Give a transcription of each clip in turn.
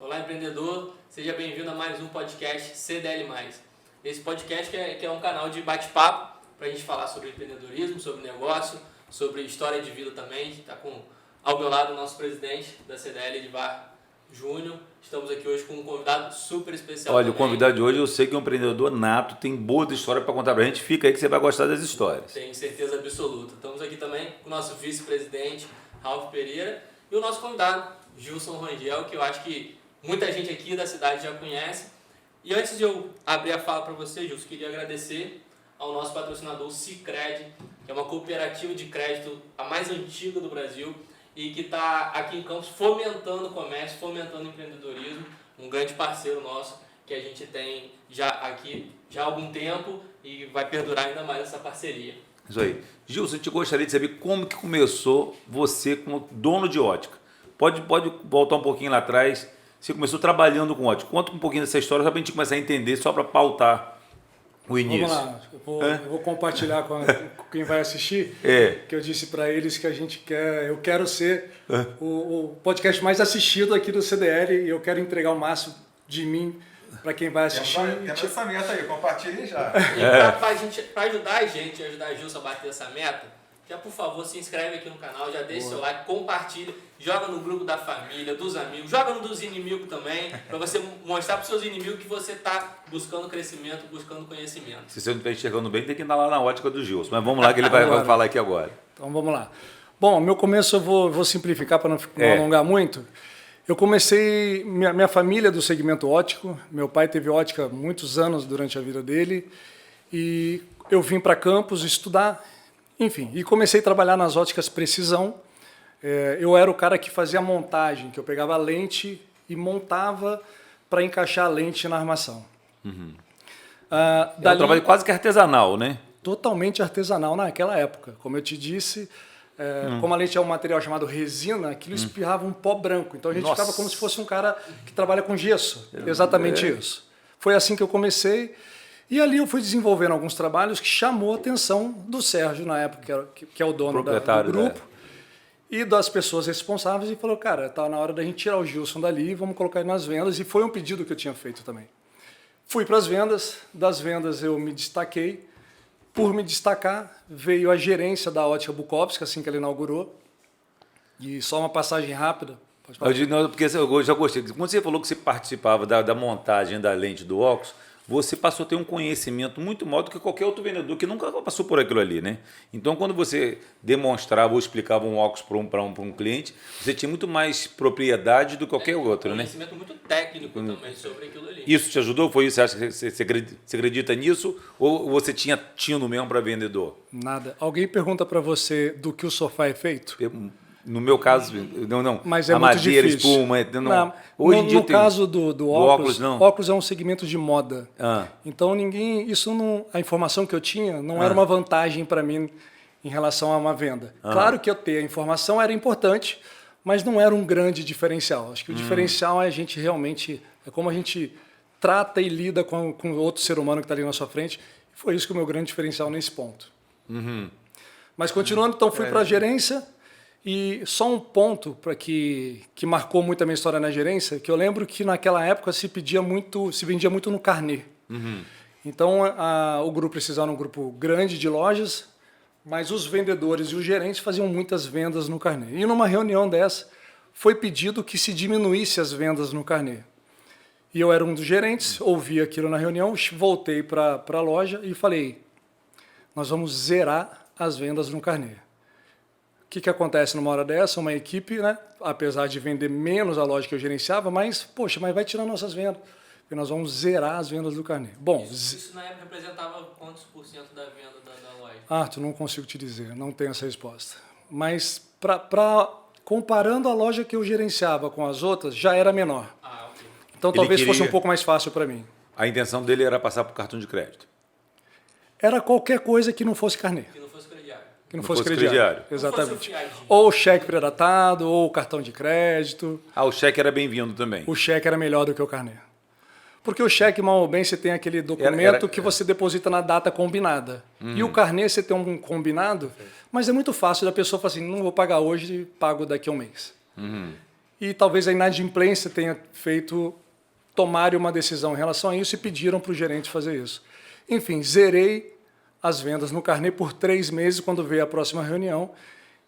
Olá, empreendedor. Seja bem-vindo a mais um podcast CDL+. Esse podcast que é um canal de bate-papo para a gente falar sobre empreendedorismo, sobre negócio, sobre história de vida também. Está ao meu lado o nosso presidente da CDL, Edivar Júnior. Estamos aqui hoje com um convidado super especial. Olha, também. O convidado de hoje eu sei que é um empreendedor nato, tem boas histórias para contar para a gente. Fica aí que você vai gostar das histórias. Tenho certeza absoluta. Estamos aqui também com o nosso vice-presidente, Ralf Pereira, e o nosso convidado, Gilson Rangel, que eu acho que muita gente aqui da cidade já conhece. E antes de eu abrir a fala para você, Gilson, queria agradecer ao nosso patrocinador Sicredi, que é uma cooperativa de crédito a mais antiga do Brasil e que está aqui em Campos fomentando o comércio, fomentando o empreendedorismo, um grande parceiro nosso que a gente tem já aqui já há algum tempo e vai perdurar ainda mais essa parceria. Isso aí. Gilson, eu te gostaria de saber como que começou você como dono de ótica. Pode voltar um pouquinho lá atrás. Você começou trabalhando com ótica. Conta um pouquinho dessa história só para a gente começar a entender, só para pautar o início. Vamos lá, eu vou compartilhar com quem vai assistir, que eu disse para eles que eu quero ser o podcast mais assistido aqui do CDL e eu quero entregar o máximo de mim para quem vai assistir. Temos essa meta aí, compartilhem já. E para ajudar a gente, ajudar a Gilson a bater essa meta, já por favor se inscreve aqui no canal, já deixa seu like, compartilha, joga no grupo da família, dos amigos, joga no dos inimigos também, para você mostrar para os seus inimigos que você está buscando crescimento, buscando conhecimento. Se você não está enxergando bem, tem que andar lá na ótica do Gilson. Mas vamos lá que ele vai falar aqui agora. Então vamos lá. Bom, meu começo eu vou simplificar para não alongar muito. Eu comecei, minha família é do segmento óptico, meu pai teve ótica muitos anos durante a vida dele e eu vim para Campos estudar, enfim, e comecei a trabalhar nas óticas Precisão. Eu era o cara que fazia a montagem, que eu pegava a lente e montava para encaixar a lente na armação. Uhum. É um trabalho quase que artesanal, né? Totalmente artesanal naquela época. Como eu te disse, como a lente é um material chamado resina, aquilo espirrava um pó branco. Então a gente ficava como se fosse um cara que trabalha com gesso. Exatamente isso. Foi assim que eu comecei. E ali eu fui desenvolvendo alguns trabalhos que chamou a atenção do Sérgio, na época, que é o dono do grupo, e das pessoas responsáveis, e falou, cara, tá na hora da gente tirar o Gilson dali, vamos colocar ele nas vendas, e foi um pedido que eu tinha feito também. Fui para as vendas, das vendas eu me destaquei, por me destacar veio a gerência da Ótica Bukowski, assim que ela inaugurou, e só uma passagem rápida. Porque eu já gostei. Quando você falou que você participava da montagem da lente do óculos, você passou a ter um conhecimento muito maior do que qualquer outro vendedor que nunca passou por aquilo ali, né? Então, quando você demonstrava ou explicava um óculos para um cliente, você tinha muito mais propriedade do que qualquer outro, né? Conhecimento muito técnico também sobre aquilo ali. Isso te ajudou? Foi isso? Você acha que você acredita nisso? Ou você tinha tino mesmo para vendedor? Nada. Alguém pergunta para você do que o sofá é feito? No meu caso, não. Mas é a muito madeira, difícil. espuma. Não. Hoje em dia, no caso do óculos, não. Óculos é um segmento de moda. Então a informação que eu tinha não era uma vantagem para mim em relação a uma venda. Claro que eu ter a informação era importante, mas não era um grande diferencial. Acho que o diferencial é a gente realmente, é como a gente trata e lida com outro ser humano que está ali na sua frente. Foi isso que é o meu grande diferencial nesse ponto. Mas continuando, então fui para a gerência. E só um ponto que marcou muito a minha história na gerência, que eu lembro que naquela época se vendia muito no carnê. Então o grupo precisava de um grupo grande de lojas, mas os vendedores e os gerentes faziam muitas vendas no carnê. E numa reunião dessa foi pedido que se diminuísse as vendas no carnê. E eu era um dos gerentes, ouvi aquilo na reunião, voltei para a loja e falei, nós vamos zerar as vendas no carnê. O que acontece numa hora dessa? Uma equipe, né, apesar de vender menos a loja que eu gerenciava, mas vai tirar nossas vendas. E nós vamos zerar as vendas do carnê. Bom, isso na época representava quantos por cento da venda da loja? Arthur, não consigo te dizer, não tenho essa resposta. Mas comparando a loja que eu gerenciava com as outras, já era menor. Okay. Então talvez fosse um pouco mais fácil para mim. A intenção dele era passar por cartão de crédito? Era qualquer coisa que não fosse carnê. Que não fosse crediário. Exatamente. Ou cheque pré-datado, ou cartão de crédito. O cheque era bem-vindo também. O cheque era melhor do que o carnê. Porque o cheque, mal ou bem, você tem aquele documento que você deposita na data combinada. E o carnê, você tem um combinado, mas é muito fácil da pessoa falar assim, não vou pagar hoje, pago daqui a um mês. e talvez a inadimplência tenha feito tomarem uma decisão em relação a isso e pediram para o gerente fazer isso. Enfim, zerei as vendas no carnê por 3 meses quando veio a próxima reunião,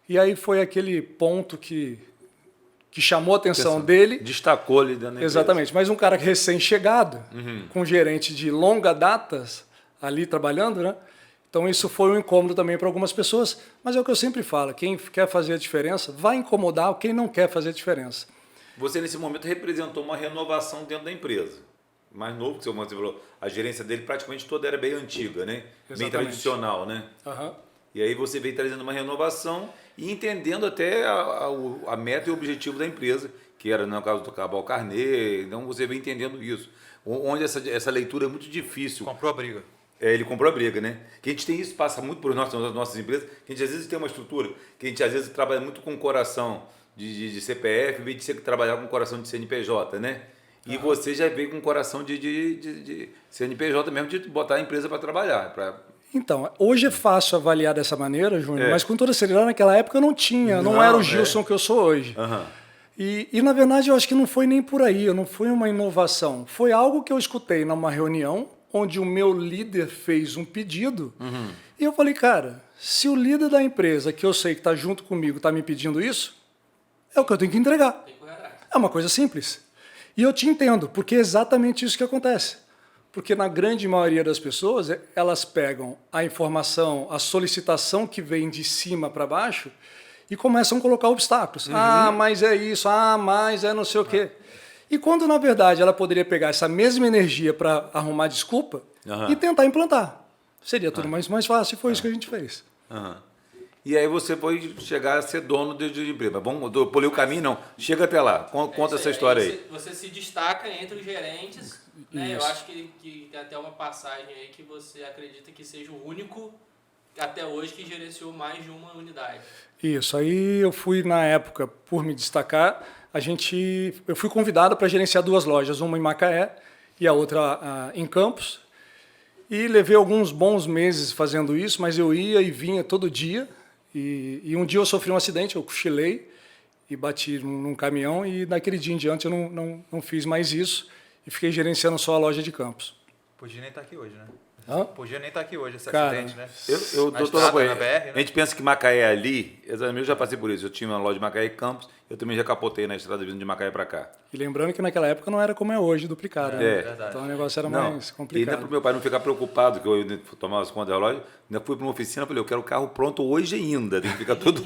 e aí foi aquele ponto que chamou a atenção dele. Destacou ali dentro da empresa. Exatamente, mas um cara recém-chegado, com um gerente de longa data ali trabalhando, né? Então isso foi um incômodo também para algumas pessoas, mas é o que eu sempre falo, quem quer fazer a diferença vai incomodar quem não quer fazer a diferença. Você, nesse momento, representou uma renovação dentro da empresa. Mais novo que você falou, a gerência dele praticamente toda era bem antiga, né? Exatamente. Bem tradicional, né? Uhum. E aí você veio trazendo uma renovação e entendendo até a meta e o objetivo da empresa, que era, no caso, do acabar o carnê. Então você vem entendendo isso. Onde essa leitura é muito difícil. Comprou a briga. Ele comprou a briga, né? Que a gente tem isso, passa muito por nas nossas empresas, que a gente às vezes tem uma estrutura, que a gente às vezes trabalha muito com o coração de CPF, em vez de você trabalhar com o coração de CNPJ, né? E você já veio com o coração de CNPJ mesmo, de botar a empresa para trabalhar. Então, hoje é fácil avaliar dessa maneira, Júnior, mas com toda seriedade, naquela época eu não era o Gilson que eu sou hoje. Uhum. E, na verdade, eu acho que não foi nem por aí, não foi uma inovação. Foi algo que eu escutei numa reunião, onde o meu líder fez um pedido, e eu falei, cara, se o líder da empresa, que eu sei que está junto comigo, está me pedindo isso, é o que eu tenho que entregar. É uma coisa simples. E eu te entendo, porque é exatamente isso que acontece. Porque na grande maioria das pessoas, elas pegam a informação, a solicitação que vem de cima para baixo e começam a colocar obstáculos. Ah, mas é isso, mas é não sei o quê. E quando, na verdade, ela poderia pegar essa mesma energia para arrumar desculpa e tentar implantar. Seria tudo mais fácil, e foi isso que a gente fez. E aí você foi chegar a ser dono de empresa. Vamos, eu pulei o caminho, não. Chega até lá. Conta essa história aí. Você se destaca entre os gerentes, né? Eu acho que tem até uma passagem aí que você acredita que seja o único até hoje que gerenciou mais de uma unidade. Isso, aí eu fui, na época, por me destacar, eu fui convidado para gerenciar 2 lojas, uma em Macaé e a outra em Campos. E levei alguns bons meses fazendo isso, mas eu ia e vinha todo dia. E um dia eu sofri um acidente, eu cochilei e bati num caminhão, e daquele dia em diante eu não fiz mais isso e fiquei gerenciando só a loja de Campos. Podia nem estar aqui hoje, né? Hã? Podia nem estar aqui hoje, esse Cara, acidente, né? Doutor, na BR, né? a gente pensa que Macaé é ali, eu já passei por isso. Eu tinha uma loja de Macaé e Campos, eu também já capotei na estrada vindo de Macaé para cá. E lembrando que naquela época não era como é hoje, duplicado. Né? Verdade. Então o negócio era mais E complicado. ainda para o meu pai não ficar preocupado que eu tomava as contas da loja, ainda fui para uma oficina e falei, eu quero o carro pronto hoje ainda, tem que ficar tudo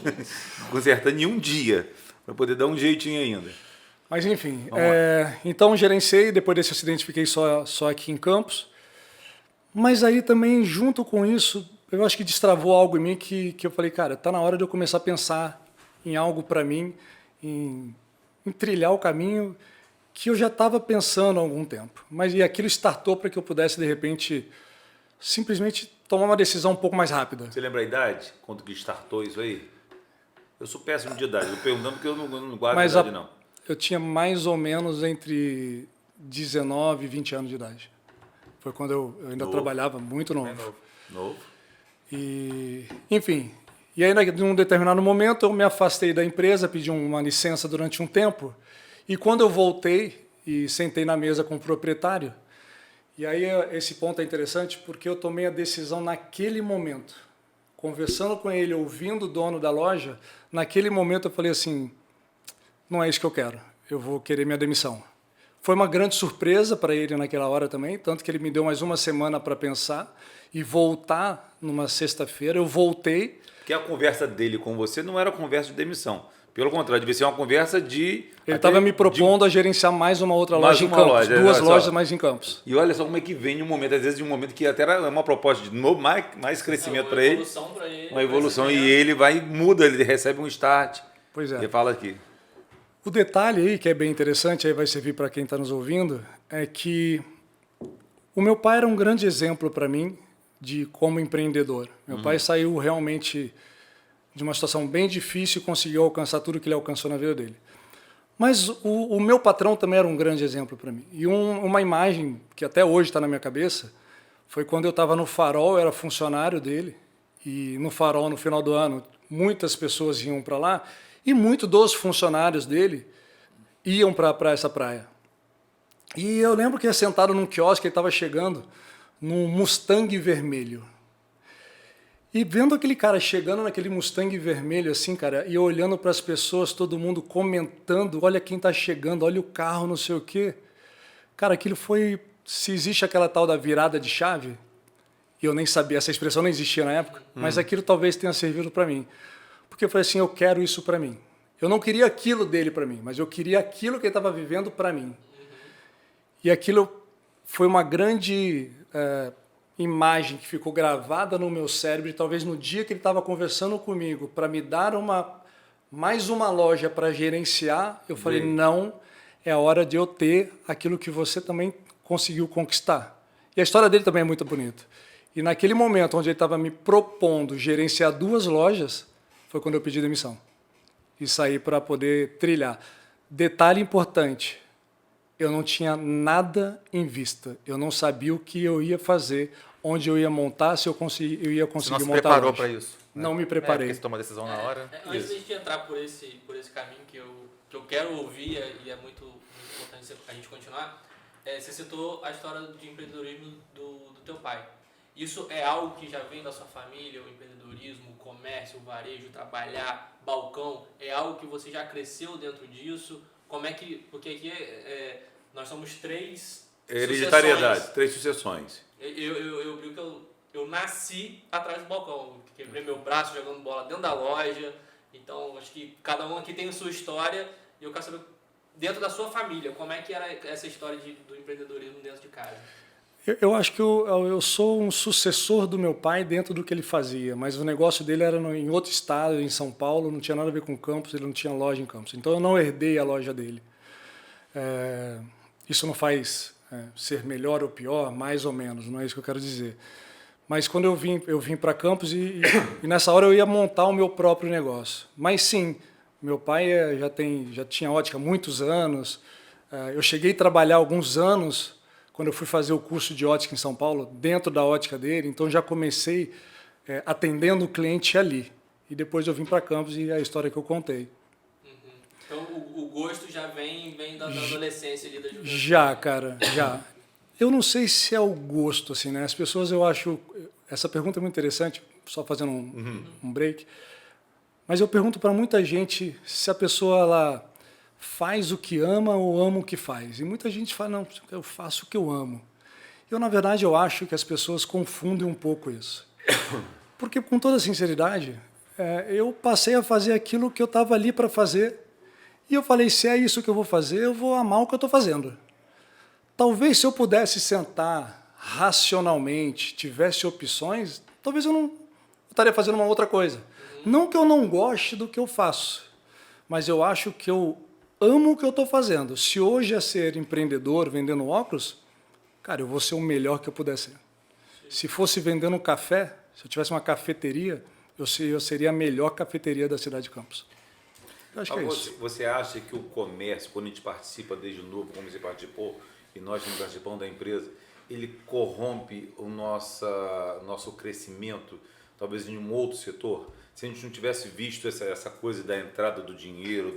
consertando em um dia, para poder dar um jeitinho ainda. Mas enfim, então gerenciei, depois desse acidente fiquei só aqui em Campos. Mas aí também, junto com isso, eu acho que destravou algo em mim que eu falei, cara, está na hora de eu começar a pensar em algo para mim, em trilhar o caminho que eu já estava pensando há algum tempo. E aquilo startou para que eu pudesse, de repente, simplesmente tomar uma decisão um pouco mais rápida. Você lembra a idade? Quando que startou isso aí? Eu sou péssimo de idade, eu perguntando porque eu não guardo a idade, não. Eu tinha mais ou menos entre 19 e 20 anos de idade. Foi quando eu ainda trabalhava muito novo. Novo. E, enfim, e aí, num determinado momento, eu me afastei da empresa, pedi uma licença durante um tempo, e quando eu voltei e sentei na mesa com o proprietário, e aí esse ponto é interessante porque eu tomei a decisão naquele momento, conversando com ele, ouvindo o dono da loja, naquele momento eu falei assim, não é isso que eu quero, eu vou querer minha demissão. Foi uma grande surpresa para ele naquela hora também, tanto que ele me deu mais uma semana para pensar e voltar numa sexta-feira. Eu voltei. Porque a conversa dele com você não era conversa de demissão. Pelo contrário, devia ser uma conversa de... Ele estava me propondo a gerenciar mais uma outra loja em Campos. 2 lojas mais em Campos. E olha só como é que vem um momento, às vezes de um momento que até era uma proposta de novo, mais crescimento para ele. Uma evolução. E ele muda, ele recebe um start. Pois é. Ele fala aqui. O detalhe aí, que é bem interessante, aí vai servir para quem está nos ouvindo, é que o meu pai era um grande exemplo para mim de como empreendedor. Meu pai saiu realmente de uma situação bem difícil e conseguiu alcançar tudo que ele alcançou na vida dele. Mas o meu patrão também era um grande exemplo para mim. E uma imagem que até hoje está na minha cabeça foi quando eu estava no Farol, eu era funcionário dele, e no Farol, no final do ano, muitas pessoas iam para lá, e muitos dos funcionários dele iam para essa praia. E eu lembro que ia sentado num quiosque, ele estava chegando num Mustang vermelho. E vendo aquele cara chegando naquele Mustang vermelho, assim, cara, e olhando para as pessoas, todo mundo comentando, olha quem está chegando, olha o carro, não sei o quê. Cara, aquilo foi... Se existe aquela tal da virada de chave, e eu nem sabia, essa expressão não existia na época, mas aquilo talvez tenha servido para mim. Porque eu falei assim, eu quero isso para mim. Eu não queria aquilo dele para mim, mas eu queria aquilo que ele estava vivendo para mim. E aquilo foi uma grande imagem que ficou gravada no meu cérebro, e talvez no dia que ele estava conversando comigo para me dar mais uma loja para gerenciar, eu falei, não, é a hora de eu ter aquilo que você também conseguiu conquistar. E a história dele também é muito bonita. E naquele momento onde ele estava me propondo gerenciar 2 lojas, foi quando eu pedi demissão e saí para poder trilhar. Detalhe importante, eu não tinha nada em vista. Eu não sabia o que eu ia fazer, onde eu ia montar, se eu ia conseguir montar. Você não se preparou para isso? Né? Não me preparei. Porque você tomou a decisão na hora. Antes de a gente entrar por esse caminho que eu quero ouvir, e é muito importante a gente continuar, você citou a história de empreendedorismo do teu pai. Isso é algo que já vem da sua família, o empreendedorismo, o comércio, o varejo, trabalhar, balcão, é algo que você já cresceu dentro disso? Como é que... Porque aqui nós somos 3 Hereditariedade, sucessões. 3 sucessões. Eu brinco que eu nasci atrás do balcão, quebrei meu braço jogando bola dentro da loja, então acho que cada um aqui tem a sua história e eu quero saber, dentro da sua família, como é que era essa história do empreendedorismo dentro de casa? Eu acho que eu sou um sucessor do meu pai dentro do que ele fazia, mas o negócio dele era em outro estado, em São Paulo, não tinha nada a ver com Campos, ele não tinha loja em Campos. Então eu não herdei a loja dele. Isso não faz ser melhor ou pior, mais ou menos, não é isso que eu quero dizer. Mas quando eu vim para Campos e nessa hora eu ia montar o meu próprio negócio. Mas sim, meu pai já tinha ótica há muitos anos. Eu cheguei a trabalhar alguns anos quando eu fui fazer o curso de ótica em São Paulo, dentro da ótica dele, então já comecei atendendo o cliente ali. E depois eu vim para Campos e a história que eu contei. Então o gosto já vem da adolescência ali, da juventude. Já, cara, já. Eu não sei se é o gosto, assim, né? As pessoas, eu acho... Essa pergunta é muito interessante, só fazendo um break. Mas eu pergunto para muita gente se a pessoa ela faz o que ama ou ama o que faz. E muita gente fala, não, eu faço o que eu amo. Na verdade, eu acho que as pessoas confundem um pouco isso. Porque, com toda sinceridade, eu passei a fazer aquilo que eu estava ali para fazer. E eu falei, se é isso que eu vou fazer, eu vou amar o que eu estou fazendo. Talvez se eu pudesse sentar racionalmente, tivesse opções, talvez eu estaria fazendo uma outra coisa. Não que eu não goste do que eu faço, mas eu acho que eu amo o que eu estou fazendo. Se hoje é ser empreendedor, vendendo óculos, cara, eu vou ser o melhor que eu puder ser. Se fosse vendendo um café, se eu tivesse uma cafeteria, eu seria a melhor cafeteria da cidade de Campos. Eu acho que é isso. Você acha que o comércio, quando a gente participa desde novo, como você participou, e nós não participamos da empresa, ele corrompe o nosso crescimento, talvez em um outro setor? Se a gente não tivesse visto essa coisa da entrada do dinheiro,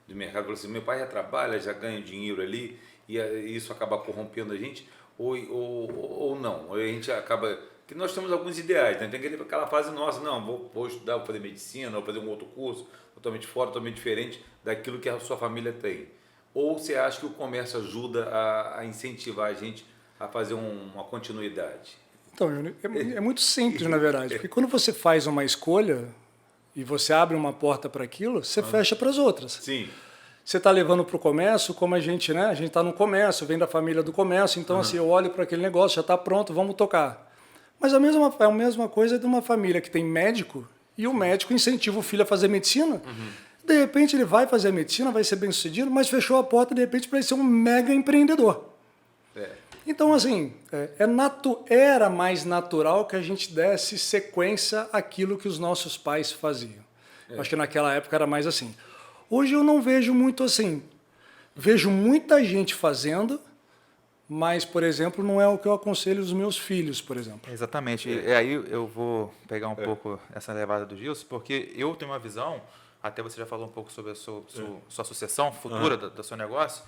do mercado, assim, meu pai já trabalha, já ganha dinheiro ali, e isso acaba corrompendo a gente, ou não? A gente acaba... Que nós temos alguns ideais, né? Tem aquela fase nossa, não, vou estudar, vou fazer medicina, vou fazer um outro curso, totalmente fora, totalmente diferente daquilo que a sua família tem. Ou você acha que o comércio ajuda a incentivar a gente a fazer uma continuidade? Então, é muito simples, na verdade, porque quando você faz uma escolha e você abre uma porta para aquilo, você fecha para as outras. Sim. Você está levando para o comércio, como a gente, né? A gente está no comércio, vem da família do comércio, então assim, eu olho para aquele negócio, já está pronto, vamos tocar. Mas a mesma coisa de uma família que tem médico e o médico incentiva o filho a fazer medicina. De repente ele vai fazer a medicina, vai ser bem sucedido, mas fechou a porta de repente para ele ser um mega empreendedor. Então, assim, era mais natural que a gente desse sequência àquilo que os nossos pais faziam. Acho que naquela época era mais assim. Hoje eu não vejo muito assim. Vejo muita gente fazendo, mas, por exemplo, não é o que eu aconselho os meus filhos, por exemplo. Exatamente. E aí eu vou pegar um pouco essa levada do Gilson, porque eu tenho uma visão até você já falou um pouco sobre a sua sucessão futura do seu negócio,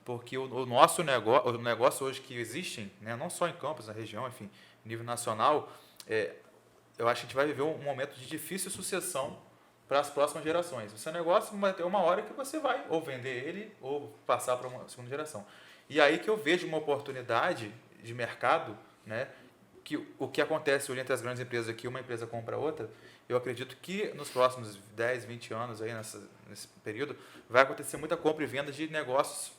porque o nosso negócio hoje que existem, né, não só em Campos, na região, enfim, nível nacional, eu acho que a gente vai viver um momento de difícil sucessão para as próximas gerações. O seu negócio vai ter uma hora que você vai ou vender ele ou passar para uma segunda geração. E aí que eu vejo uma oportunidade de mercado, né, que o que acontece hoje entre as grandes empresas aqui, uma empresa compra a outra, eu acredito que nos próximos 10, 20 anos, aí nesse período, vai acontecer muita compra e venda de negócios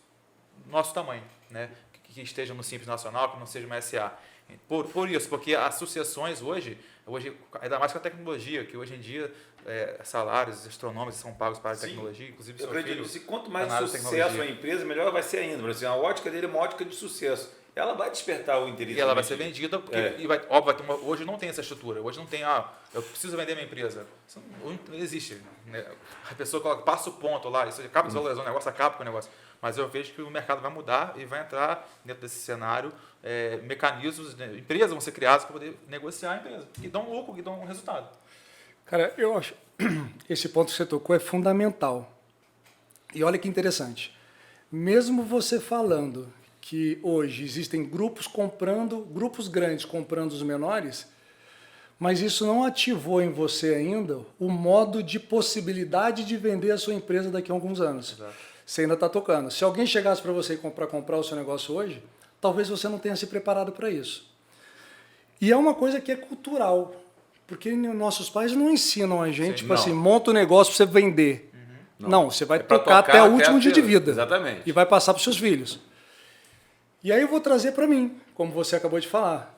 do nosso tamanho, né, que estejam no Simples Nacional, que não seja uma SA. Por isso, porque as sucessões hoje, ainda mais com a tecnologia, que hoje em dia salários astronômicos são pagos para a tecnologia, inclusive eu acredito que quanto mais análise de sucesso a empresa, melhor vai ser ainda. Por exemplo, a ótica dele é uma ótica de sucesso. Ela vai despertar o interesse. E ela vai ser vendida, porque hoje não tem essa estrutura. Hoje não tem, eu preciso vender minha empresa. Isso não existe. Né? A pessoa passa o ponto lá, isso acaba desvalorizando o negócio, acaba com o negócio. Mas eu vejo que o mercado vai mudar e vai entrar dentro desse cenário mecanismos, né? Empresas vão ser criadas para poder negociar a empresa, que dão lucro, que dão um resultado. Cara, eu acho esse ponto que você tocou é fundamental. E olha que interessante. Mesmo você falando que hoje existem grupos grandes comprando os menores, mas isso não ativou em você ainda o modo de possibilidade de vender a sua empresa daqui a alguns anos. Exato. Você ainda está tocando. Se alguém chegasse para você comprar o seu negócio hoje, talvez você não tenha se preparado para isso. E é uma coisa que é cultural, porque nossos pais não ensinam a gente, tipo assim, monta um negócio para você vender. Não, você vai tocar até o último dia de vida. Exatamente. E vai passar para os seus filhos. E aí eu vou trazer para mim, como você acabou de falar.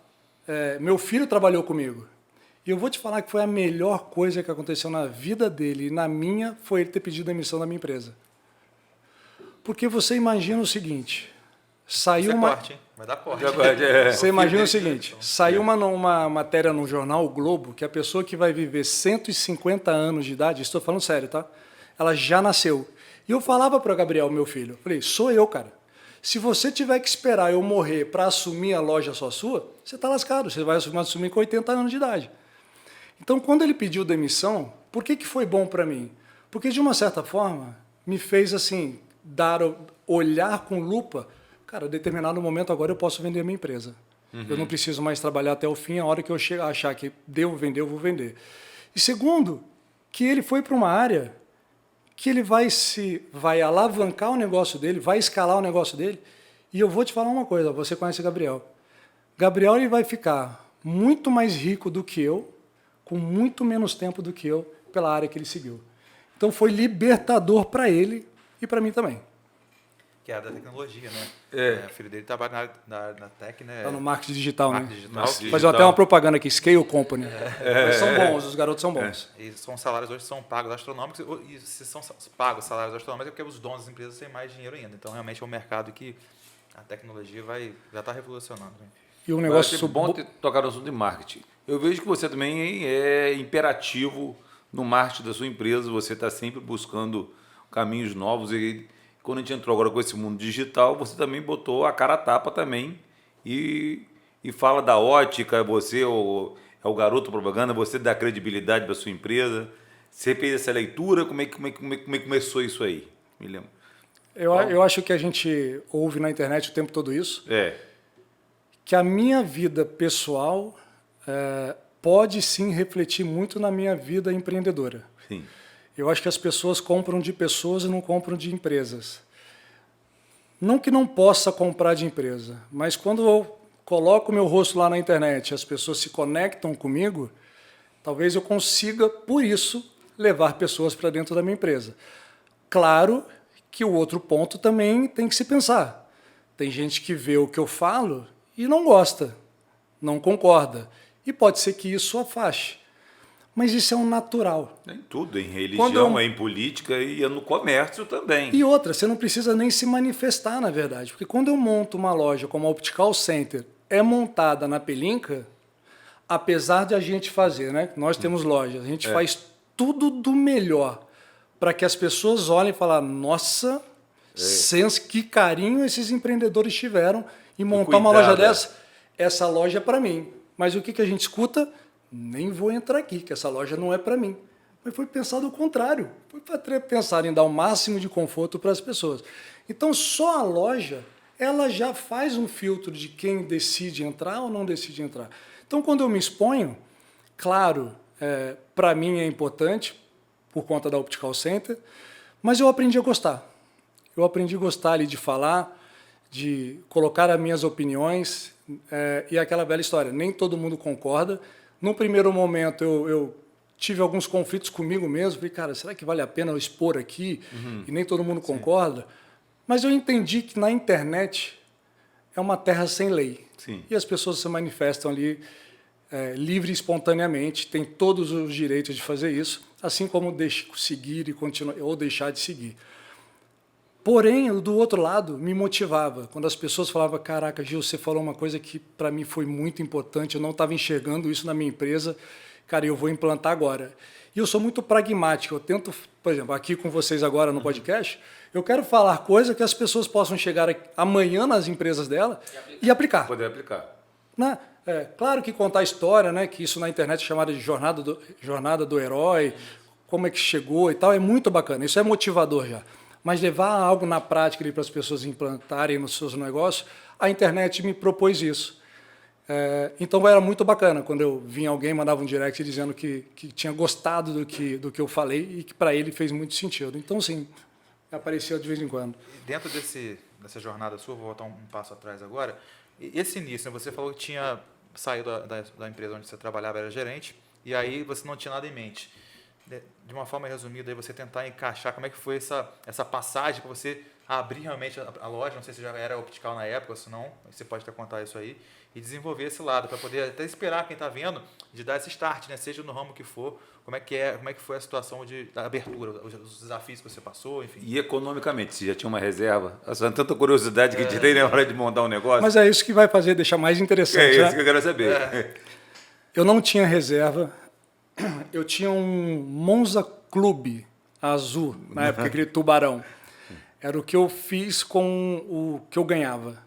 Meu filho trabalhou comigo. E eu vou te falar que foi a melhor coisa que aconteceu na vida dele e na minha, foi ele ter pedido a demissão da minha empresa. Porque você imagina o seguinte, saiu uma... Corte, hein? Vai dar corte. Você imagina o seguinte, saiu uma matéria no jornal O Globo que a pessoa que vai viver 150 anos de idade, estou falando sério, tá? Ela já nasceu. E eu falava para o Gabriel, meu filho, falei, sou eu, cara. Se você tiver que esperar eu morrer para assumir a loja só sua, você está lascado, você vai assumir com 80 anos de idade. Então, quando ele pediu demissão, por que foi bom para mim? Porque, de uma certa forma, me fez assim, olhar com lupa, cara, em determinado momento agora eu posso vender a minha empresa. Eu não preciso mais trabalhar até o fim, a hora que eu achar que devo vender, eu vou vender. E segundo, que ele foi para uma área que ele vai alavancar o negócio dele, vai escalar o negócio dele, e eu vou te falar uma coisa, você conhece o Gabriel. Gabriel ele vai ficar muito mais rico do que eu, com muito menos tempo do que eu, pela área que ele seguiu. Então foi libertador para ele e para mim também. Que é a da tecnologia, né? O filho dele trabalha na tech, né? Está no marketing digital, marketing né? digital. Fazer até uma propaganda aqui, Scale Company. Eles são bons, os garotos são bons. E são salários hoje são pagos astronômicos, e se são pagos salários astronômicos é porque os donos das empresas têm mais dinheiro ainda. Então, realmente, é um mercado que a tecnologia já está revolucionando. Né? E um negócio bom ter tocado no assunto de marketing. Eu vejo que você também é imperativo no marketing da sua empresa, você está sempre buscando caminhos novos e quando a gente entrou agora com esse mundo digital, você também botou a cara a tapa também e fala da ótica, você é o garoto propaganda, você dá credibilidade para a sua empresa. Você fez essa leitura, como é que começou isso aí? Me lembro. Eu acho que a gente ouve na internet o tempo todo isso. Que a minha vida pessoal pode sim refletir muito na minha vida empreendedora. Sim. Eu acho que as pessoas compram de pessoas e não compram de empresas. Não que não possa comprar de empresa, mas quando eu coloco meu rosto lá na internet, as pessoas se conectam comigo, talvez eu consiga, por isso, levar pessoas para dentro da minha empresa. Claro que o outro ponto também tem que se pensar. Tem gente que vê o que eu falo e não gosta, não concorda. E pode ser que isso afaste. Mas isso é um natural. Em tudo, em religião, em política e no comércio também. E outra, você não precisa nem se manifestar, na verdade. Porque quando eu monto uma loja como a Optical Center, é montada na pelinca, apesar de a gente fazer, né? Nós temos lojas, a gente faz tudo do melhor para que as pessoas olhem e falem, nossa, que carinho esses empreendedores tiveram em montar uma loja dessa. Essa loja é para mim. Mas o que a gente escuta? Nem vou entrar aqui, que essa loja não é para mim. Mas foi pensado o contrário. Foi pensar em dar o máximo de conforto para as pessoas. Então, só a loja, ela já faz um filtro de quem decide entrar ou não decide entrar. Então, quando eu me exponho, claro, para mim é importante, por conta da Optical Center, mas eu aprendi a gostar. Eu aprendi a gostar ali de falar, de colocar as minhas opiniões, e aquela velha história, nem todo mundo concorda. Num primeiro momento, eu tive alguns conflitos comigo mesmo, falei, cara, será que vale a pena eu expor aqui? E nem todo mundo concorda. Mas eu entendi que na internet é uma terra sem lei. Sim. E as pessoas se manifestam ali livre e espontaneamente, têm todos os direitos de fazer isso, assim como seguir e continuar, ou deixar de seguir. Porém, do outro lado, me motivava. Quando as pessoas falavam, caraca, Gil, você falou uma coisa que para mim foi muito importante, eu não estava enxergando isso na minha empresa, cara, eu vou implantar agora. E eu sou muito pragmático, eu tento, por exemplo, aqui com vocês agora no podcast, eu quero falar coisa que as pessoas possam chegar amanhã nas empresas dela e aplicar. Poder aplicar. Né? Claro que contar a história, né, que isso na internet é chamado de jornada do herói, como é que chegou e tal, é muito bacana, isso é motivador já. Mas levar algo na prática para as pessoas implantarem nos seus negócios, a internet me propôs isso. Então era muito bacana quando eu vinha alguém, mandava um direct dizendo que tinha gostado do que eu falei e que para ele fez muito sentido. Então, sim, apareceu de vez em quando. E dentro dessa jornada sua, vou voltar um passo atrás agora, esse início, né, você falou que tinha saído da empresa onde você trabalhava, era gerente, e aí você não tinha nada em mente. De uma forma resumida, aí você tentar encaixar como é que foi essa passagem para você abrir realmente a loja, não sei se já era Optical na época, ou se não, você pode até contar isso aí, e desenvolver esse lado, para poder até esperar quem está vendo, de dar esse start, né? Seja no ramo que for, como é que foi a situação da abertura, os desafios que você passou, enfim. E economicamente, você já tinha uma reserva? Essa tanta curiosidade que te tem na hora de montar um negócio? Mas é isso que vai fazer, deixar mais interessante. É isso, né? que eu quero saber. Eu não tinha reserva, eu tinha um Monza Clube azul, na época, aquele tubarão. Era o que eu fiz com o que eu ganhava.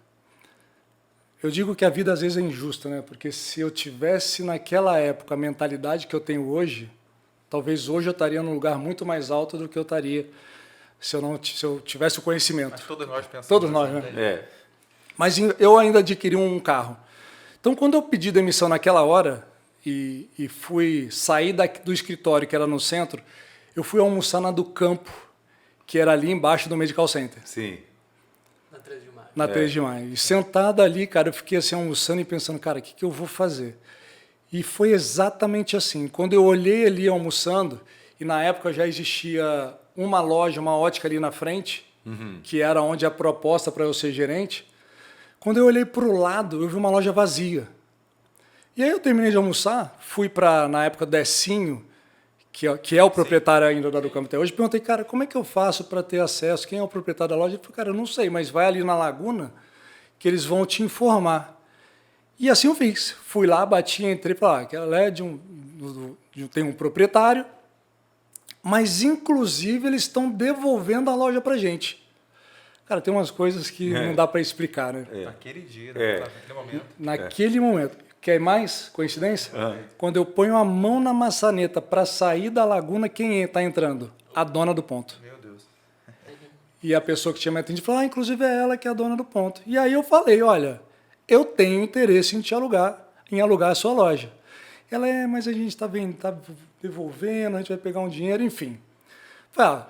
Eu digo que a vida às vezes é injusta, né? Porque se eu tivesse naquela época a mentalidade que eu tenho hoje, talvez hoje eu estaria num lugar muito mais alto do que eu estaria se eu tivesse o conhecimento. Mas todos nós pensamos. Todos nós, né? É. Mas eu ainda adquiri um carro. Então, quando eu pedi demissão naquela hora e fui sair do escritório, que era no centro, eu fui almoçar na do Campo, que era ali embaixo do Medical Center. Sim. Na 13 de maio. Na 3 de maio. E sentado ali, cara, eu fiquei assim almoçando e pensando, cara, o que eu vou fazer? E foi exatamente assim. Quando eu olhei ali almoçando, e na época já existia uma loja, uma ótica ali na frente, que era onde a proposta para eu ser gerente, quando eu olhei para o lado, eu vi uma loja vazia. E aí eu terminei de almoçar, fui para, na época, Decinho, que é o proprietário ainda da do Campo até hoje, perguntei, cara, como é que eu faço para ter acesso? Quem é o proprietário da loja? Ele falou, cara, eu não sei, mas vai ali na Laguna que eles vão te informar. E assim eu fiz. Fui lá, bati, entrei e falei, que ela é tem um proprietário, mas inclusive eles estão devolvendo a loja para gente. Cara, tem umas coisas que não dá para explicar, né? Naquele dia, naquele momento. Naquele momento. Quer mais coincidência? Quando eu ponho a mão na maçaneta para sair da Laguna, quem está entrando? A dona do ponto. Meu Deus. E a pessoa que tinha me atendido falou, inclusive é ela que é a dona do ponto. E aí eu falei, olha, eu tenho interesse em te alugar, em alugar a sua loja. Ela, mas a gente está devolvendo, a gente vai pegar um dinheiro, enfim. Falei,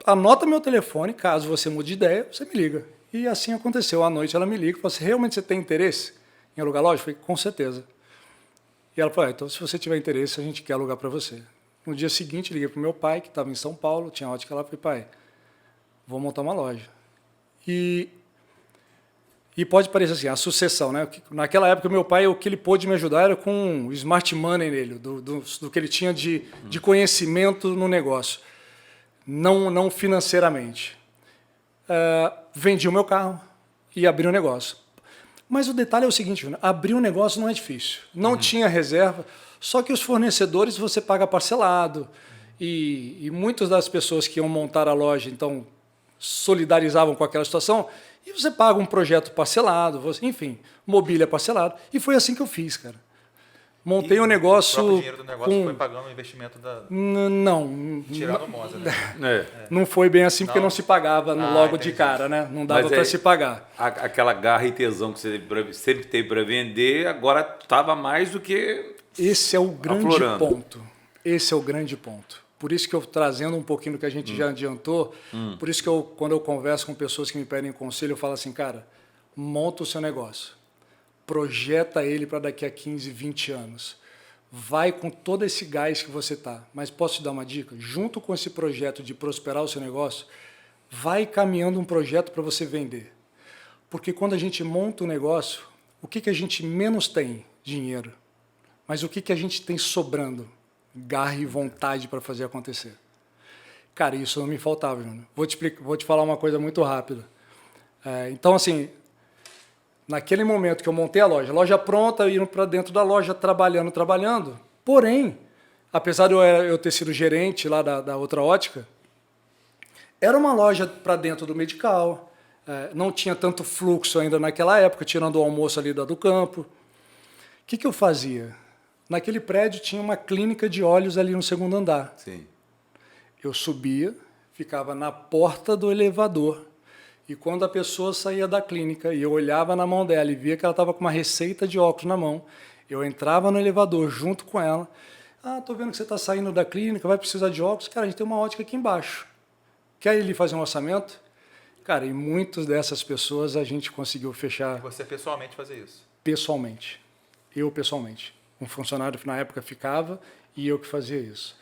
anota meu telefone, caso você mude de ideia, você me liga. E assim aconteceu. À noite ela me liga e falou assim, realmente você tem interesse em alugar a loja? Eu falei, com certeza. E ela falou, então se você tiver interesse, a gente quer alugar para você. No dia seguinte, liguei para o meu pai, que estava em São Paulo, tinha ótica lá, falei, pai, vou montar uma loja. E pode parecer assim, a sucessão, né? Naquela época, meu pai, o que ele pôde me ajudar era com o smart money nele, do que ele tinha de conhecimento no negócio, não financeiramente. Vendi o meu carro e abri um negócio. Mas o detalhe é o seguinte, abrir um negócio não é difícil. Não tinha reserva, só que os fornecedores você paga parcelado. E muitas das pessoas que iam montar a loja, então, solidarizavam com aquela situação, e você paga um projeto parcelado, enfim, mobília parcelado. E foi assim que eu fiz, cara. Montei um negócio... O próprio dinheiro do negócio com... foi pagando o investimento da... Não. Tirando o Moza, né? Não foi bem assim, porque não se pagava logo entendi. de cara, né? Não dava Mas para se pagar. Aquela garra e tesão que você sempre teve para vender, agora estava mais do que Esse é o grande aflorando. ponto. Esse é o grande ponto. Por isso que eu, trazendo um pouquinho do que a gente já adiantou, por isso que quando eu converso com pessoas que me pedem conselho, eu falo assim, cara, monta o seu negócio. Projeta ele para daqui a 15, 20 anos. Vai com todo esse gás que você está. Mas posso te dar uma dica? Junto com esse projeto de prosperar o seu negócio, vai caminhando um projeto para você vender. Porque quando a gente monta um negócio, o que a gente menos tem? Dinheiro. Mas o que a gente tem sobrando? Garra e vontade para fazer acontecer. Cara, isso não me faltava, Júnior. Vou te falar uma coisa muito rápida. Então, assim, naquele momento que eu montei a loja pronta, indo para dentro da loja, trabalhando. Porém, apesar de eu ter sido gerente lá da outra ótica, era uma loja para dentro do medical, não tinha tanto fluxo ainda naquela época, tirando o almoço ali do campo. O que eu fazia? Naquele prédio tinha uma clínica de olhos ali no segundo andar. Sim. Eu subia, ficava na porta do elevador, e quando a pessoa saía da clínica e eu olhava na mão dela e via que ela estava com uma receita de óculos na mão, eu entrava no elevador junto com ela. Tô vendo que você está saindo da clínica, vai precisar de óculos. Cara, a gente tem uma ótica aqui embaixo. Quer ir fazer um orçamento? Cara, e muitas dessas pessoas a gente conseguiu fechar. Você pessoalmente fazer isso? Pessoalmente. Eu pessoalmente. Um funcionário que na época ficava e eu que fazia isso.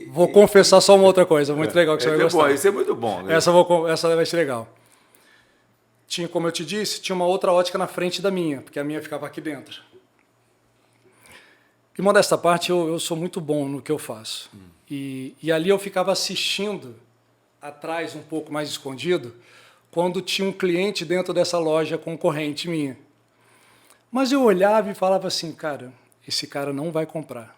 Vou confessar só uma outra coisa, muito legal que você vai gostar. Isso é muito bom. Né? Essa vai ser legal. Tinha, como eu te disse, tinha uma outra ótica na frente da minha, porque a minha ficava aqui dentro. E modesta parte, eu sou muito bom no que eu faço. E ali eu ficava assistindo, atrás, um pouco mais escondido, quando tinha um cliente dentro dessa loja concorrente minha. Mas eu olhava e falava assim, cara, esse cara não vai comprar.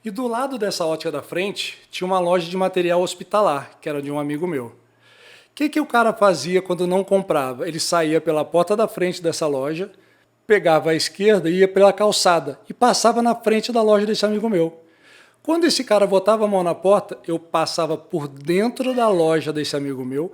E do lado dessa ótica da frente, tinha uma loja de material hospitalar, que era de um amigo meu. O que o cara fazia quando não comprava? Ele saía pela porta da frente dessa loja, pegava à esquerda e ia pela calçada, e passava na frente da loja desse amigo meu. Quando esse cara botava a mão na porta, eu passava por dentro da loja desse amigo meu,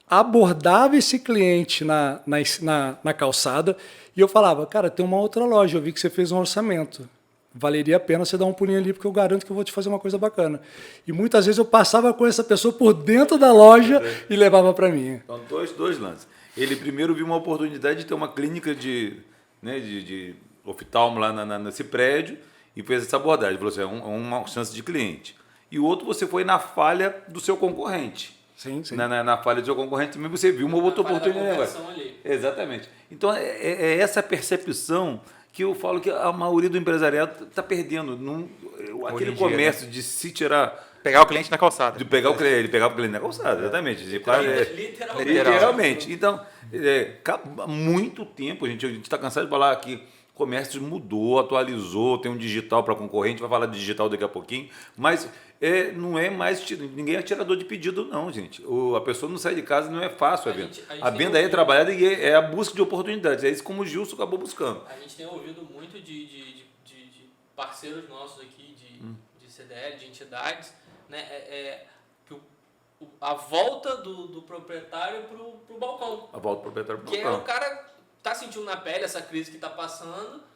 abordava esse cliente na calçada, e eu falava, cara, tem uma outra loja, eu vi que você fez um orçamento. Valeria a pena você dar um pulinho ali, porque eu garanto que eu vou te fazer uma coisa bacana. E muitas vezes eu passava com essa pessoa por dentro da loja e levava para mim. Então, dois lances. Ele primeiro viu uma oportunidade de ter uma clínica de oftalmo lá nesse prédio e fez essa abordagem. Falou assim, uma chance de cliente. E o outro, você foi na falha do seu concorrente. Sim. Na falha do seu concorrente também você viu uma outra oportunidade. Ali. Exatamente. Então, é essa percepção que eu falo que a maioria do empresariado está perdendo. Aquele comércio, né? De se tirar... Pegar o cliente na calçada. De pegar o cliente, ele pegava o cliente na calçada, exatamente. Literalmente. Então, há muito tempo, a gente está cansado de falar que o comércio mudou, atualizou, tem um digital para concorrente, vai falar de digital daqui a pouquinho, mas não é mais... Ninguém é tirador de pedido, não, gente. A pessoa não sai de casa, não é fácil a venda. A venda é trabalhada e é a busca de oportunidades. É isso como o Gilson acabou buscando. A gente tem ouvido muito de parceiros nossos aqui, de CDL, de entidades, né, que a volta do proprietário pro balcão. A volta do proprietário pro balcão. balcão. Que o cara tá sentindo na pele essa crise que está passando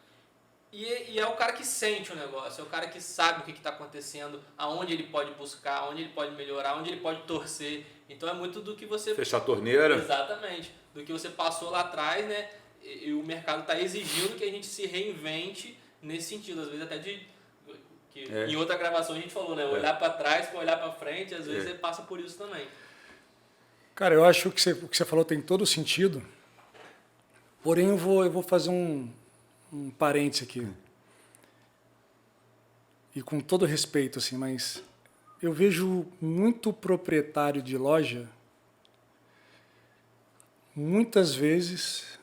e é o cara que sente o negócio, é o cara que sabe o que está acontecendo, aonde ele pode buscar, aonde ele pode melhorar, onde ele pode torcer. Então é muito do que você... Fechar a torneira. Exatamente. Do que você passou lá atrás, né? E o mercado está exigindo que a gente se reinvente nesse sentido. Às vezes até em outra gravação a gente falou, né? Olhar para trás, olhar para frente, às vezes você passa por isso também. Cara, eu acho que o que você falou tem todo sentido. Porém, eu vou fazer um parênteses aqui. E com todo respeito, assim, mas eu vejo muito proprietário de loja, muitas vezes,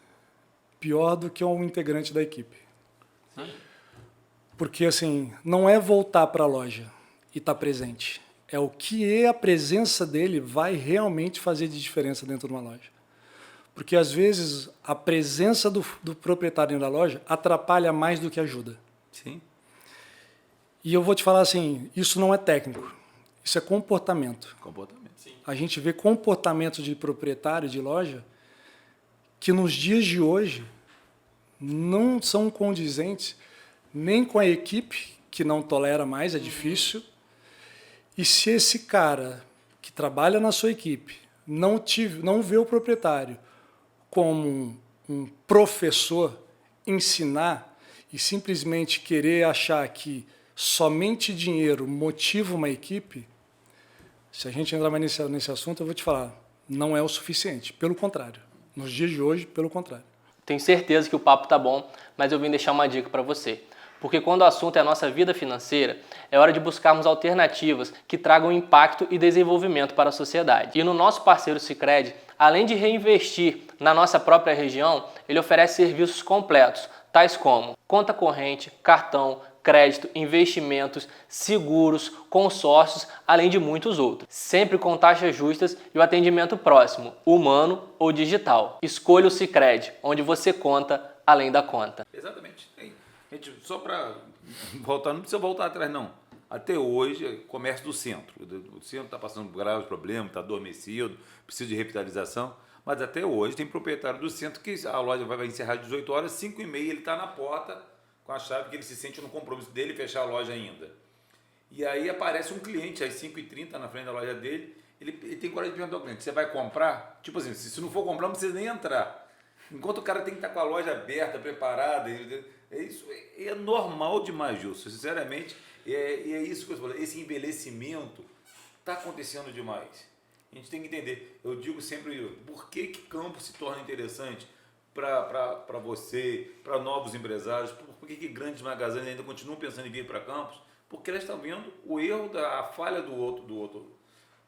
pior do que um integrante da equipe. Sim. Porque, assim, não é voltar para a loja e estar presente. É o que a presença dele vai realmente fazer de diferença dentro de uma loja. Porque, às vezes, a presença do proprietário da loja atrapalha mais do que ajuda. Sim. E eu vou te falar assim, isso não é técnico, isso é comportamento. Comportamento. Sim. A gente vê comportamento de proprietário de loja que nos dias de hoje não são condizentes nem com a equipe, que não tolera mais, é difícil. E se esse cara que trabalha na sua equipe não vê o proprietário como um professor, ensinar e simplesmente querer achar que somente dinheiro motiva uma equipe, se a gente entrar mais nesse assunto, eu vou te falar, não é o suficiente. Pelo contrário. Nos dias de hoje, pelo contrário. Tenho certeza que o papo tá bom, mas eu vim deixar uma dica para você. Porque quando o assunto é a nossa vida financeira, é hora de buscarmos alternativas que tragam impacto e desenvolvimento para a sociedade. E no nosso parceiro Sicredi, além de reinvestir na nossa própria região, ele oferece serviços completos, tais como conta corrente, cartão, crédito, investimentos, seguros, consórcios, além de muitos outros. Sempre com taxas justas e o atendimento próximo, humano ou digital. Escolha o Sicredi, onde você conta além da conta. Exatamente. Gente, só para voltar, não precisa voltar atrás, não. Até hoje, é comércio do centro. O centro está passando por graves problemas, está adormecido, precisa de revitalização. Mas até hoje tem proprietário do centro que a loja vai encerrar às 18 horas, 5h30 ele está na porta com a chave, que ele se sente no compromisso dele fechar a loja ainda. E aí aparece um cliente às 5h30 na frente da loja dele, ele tem coragem de perguntar ao cliente, você vai comprar? Tipo assim, se não for comprar, não precisa nem entrar. Enquanto o cara tem que estar com a loja aberta, preparada, isso é normal demais, Gilson. Sinceramente, é isso que eu falei. Esse envelhecimento está acontecendo demais. A gente tem que entender. Eu digo sempre, por que Campos se torna interessante para você, para novos empresários? Por que grandes magazines ainda continuam pensando em vir para Campos? Porque elas estão vendo o erro, a falha do outro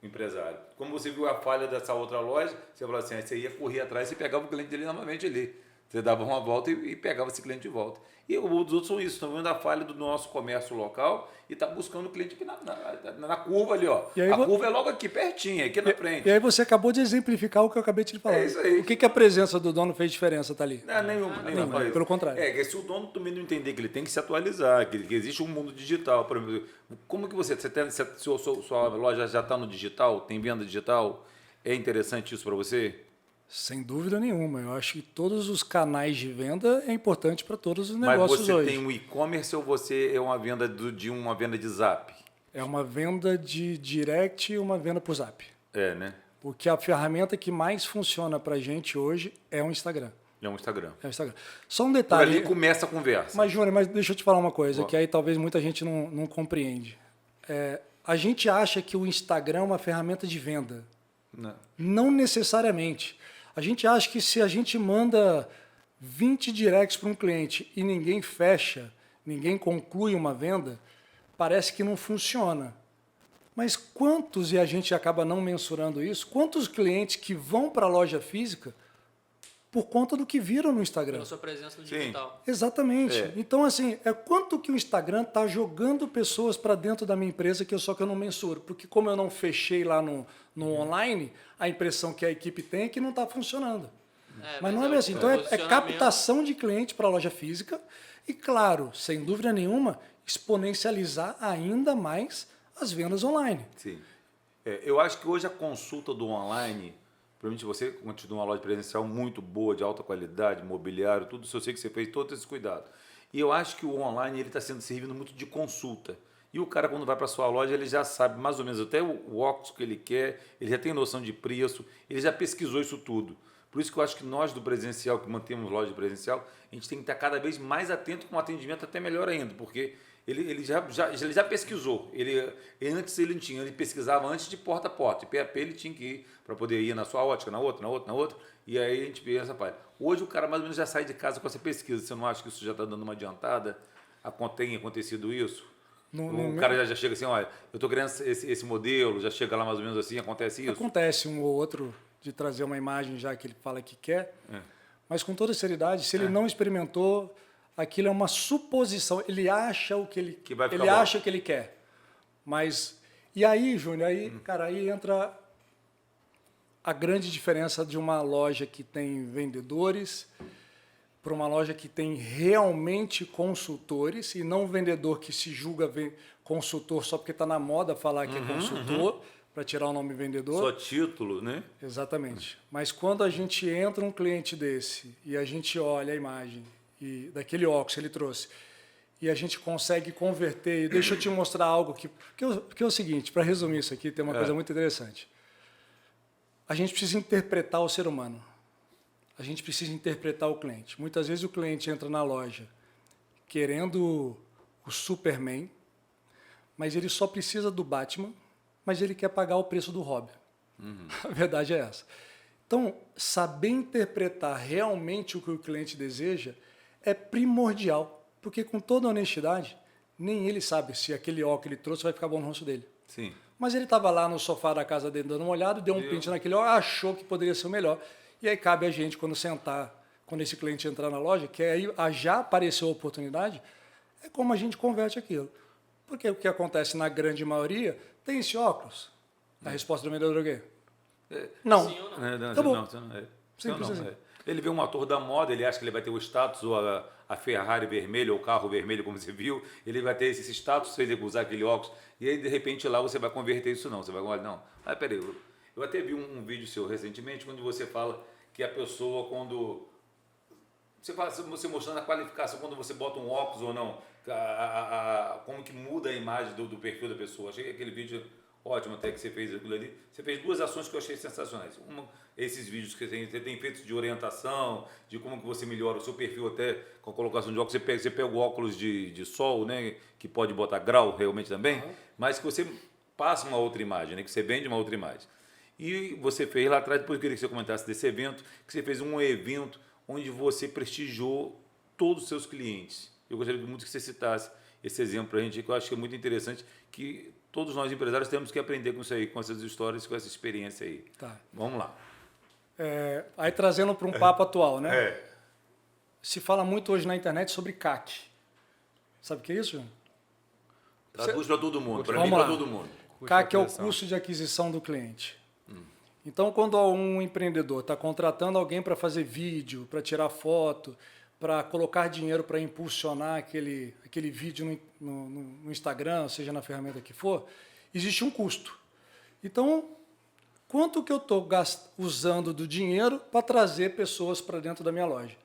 empresário. Como você viu a falha dessa outra loja, você falou assim, você ia correr atrás e pegava o cliente dele novamente ali. Você dava uma volta e pegava esse cliente de volta. E os outros são isso, estão vendo a falha do nosso comércio local e está buscando o cliente aqui na curva ali, ó. A curva é logo aqui, pertinho, aqui na frente. E aí você acabou de exemplificar o que eu acabei de te falar. É isso aí. O que a presença do dono fez diferença, tá ali? Não, nenhuma. Pelo contrário. Que se o dono também não entender que ele tem que se atualizar, que existe um mundo digital. Por exemplo, como que sua loja já está no digital, tem venda digital? É interessante isso para você? Sem dúvida nenhuma. Eu acho que todos os canais de venda é importante para todos os negócios hoje. Mas você tem um e-commerce ou você é uma venda uma venda de zap? É uma venda de direct e uma venda por zap. É, né? Porque a ferramenta que mais funciona para a gente hoje é o Instagram. É um Instagram. É o Instagram. Só um detalhe. Por ali começa a conversa. Mas, Júnior, deixa eu te falar uma coisa, que aí talvez muita gente não compreende. A gente acha que o Instagram é uma ferramenta de venda. Não necessariamente. A gente acha que se a gente manda 20 directs para um cliente e ninguém fecha, ninguém conclui uma venda, parece que não funciona. Mas quantos, e a gente acaba não mensurando isso, quantos clientes que vão para a loja física por conta do que viram no Instagram? Pela sua presença no digital. Exatamente. Então, assim, quanto que o Instagram está jogando pessoas para dentro da minha empresa que eu não mensuro. Porque como eu não fechei lá no online, a impressão que a equipe tem é que não está funcionando. Mas não é bem assim. Então, é captação de cliente para a loja física e, claro, sem dúvida nenhuma, exponencializar ainda mais as vendas online. Sim. Eu acho que hoje a consulta do online, provavelmente você continua uma loja presencial muito boa, de alta qualidade, mobiliário, tudo isso, eu sei que você fez todo esse cuidado. E eu acho que o online ele está sendo servindo muito de consulta. E o cara, quando vai para a sua loja, ele já sabe mais ou menos até o óculos que ele quer, ele já tem noção de preço, ele já pesquisou isso tudo. Por isso que eu acho que nós do presencial, que mantemos loja presencial, a gente tem que estar cada vez mais atento com um atendimento até melhor ainda, porque ele já pesquisou. Antes ele tinha, ele pesquisava antes de porta a porta. E PAP ele tinha que ir para poder ir na sua ótica, na outra. E aí a gente vê essa parte. Hoje o cara mais ou menos já sai de casa com essa pesquisa. Você não acha que isso já está dando uma adiantada? Tem acontecido isso? O cara já chega assim, olha, eu estou querendo esse modelo, já chega lá mais ou menos assim, acontece isso? Acontece um ou outro de trazer uma imagem já que ele fala que quer, mas com toda seriedade, se ele não experimentou, aquilo é uma suposição. Ele acha o que ele acha que ele quer. Mas e aí, Júnior, aí entra a grande diferença de uma loja que tem vendedores, para uma loja que tem realmente consultores e não um vendedor que se julga consultor só porque está na moda falar que é consultor, para tirar o nome vendedor. Só título, né? Exatamente. Mas quando a gente entra um cliente desse e a gente olha a imagem e daquele óculos que ele trouxe e a gente consegue converter, e deixa eu te mostrar algo que é o seguinte, para resumir isso aqui, tem uma coisa muito interessante. A gente precisa interpretar o ser humano. A gente precisa interpretar o cliente. Muitas vezes o cliente entra na loja querendo o Superman, mas ele só precisa do Batman, mas ele quer pagar o preço do Robin. A verdade é essa. Então, saber interpretar realmente o que o cliente deseja é primordial, porque com toda honestidade, nem ele sabe se aquele óculos que ele trouxe vai ficar bom no rosto dele. Sim. Mas ele estava lá no sofá da casa dele dando uma olhada, deu um print naquele óculos, achou que poderia ser o melhor. E aí cabe a gente, quando esse cliente entrar na loja, que aí já apareceu a oportunidade, é como a gente converte aquilo. Porque o que acontece na grande maioria, tem esse óculos. A resposta do vendedor é o quê? Não. Sim ou não? Acabou. Não. Simples Não, assim. é. Ele vê um ator da moda, ele acha que ele vai ter o status, ou a Ferrari vermelha, ou o carro vermelho, como você viu, ele vai ter esse status se ele usar aquele óculos, e aí de repente lá você vai converter isso não, você vai olhar, não. Ah, peraí, eu até vi um vídeo seu recentemente, quando você fala que a pessoa, quando você mostrando a qualificação, quando você bota um óculos ou não, como que muda a imagem do perfil da pessoa. Achei aquele vídeo ótimo até que você fez aquilo ali. Você fez duas ações que eu achei sensacionais. Uma, esses vídeos que você tem feito de orientação, de como que você melhora o seu perfil até com a colocação de óculos. Você pega o óculos de sol, né, que pode botar grau realmente também, mas que você passa uma outra imagem, né, que você vende uma outra imagem. E você fez lá atrás, depois eu queria que você comentasse desse evento, que você fez um evento onde você prestigiou todos os seus clientes. Eu gostaria muito que você citasse esse exemplo para a gente, que eu acho que é muito interessante, que todos nós empresários temos que aprender com isso aí, com essas histórias, com essa experiência aí. Tá. Vamos lá. Aí trazendo para um papo atual, né? Se fala muito hoje na internet sobre CAC. Sabe o que é isso, João? Traduz para todo mundo, para mim Vamos para lá. todo mundo. CAC é o custo de aquisição do cliente. Então, quando um empreendedor está contratando alguém para fazer vídeo, para tirar foto, para colocar dinheiro para impulsionar aquele vídeo no Instagram, seja na ferramenta que for, existe um custo. Então, quanto que eu estou usando do dinheiro para trazer pessoas para dentro da minha loja?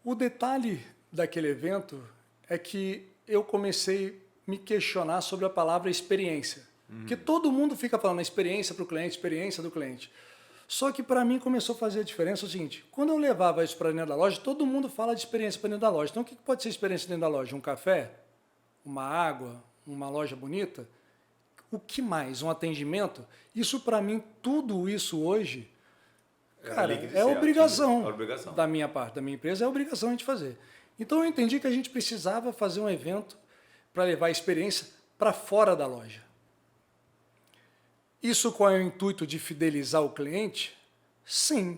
O detalhe daquele evento é que eu comecei a me questionar sobre a palavra experiência. Porque todo mundo fica falando experiência para o cliente, experiência do cliente. Só que para mim começou a fazer a diferença o seguinte, quando eu levava isso para dentro da loja, todo mundo fala de experiência para dentro da loja. Então o que pode ser experiência dentro da loja? Um café? Uma água? Uma loja bonita? O que mais? Um atendimento? Isso para mim, tudo isso hoje, cara, é obrigação da minha parte, da minha empresa, é obrigação a gente fazer. Então eu entendi que a gente precisava fazer um evento para levar a experiência para fora da loja. Isso qual é o intuito de fidelizar o cliente? Sim.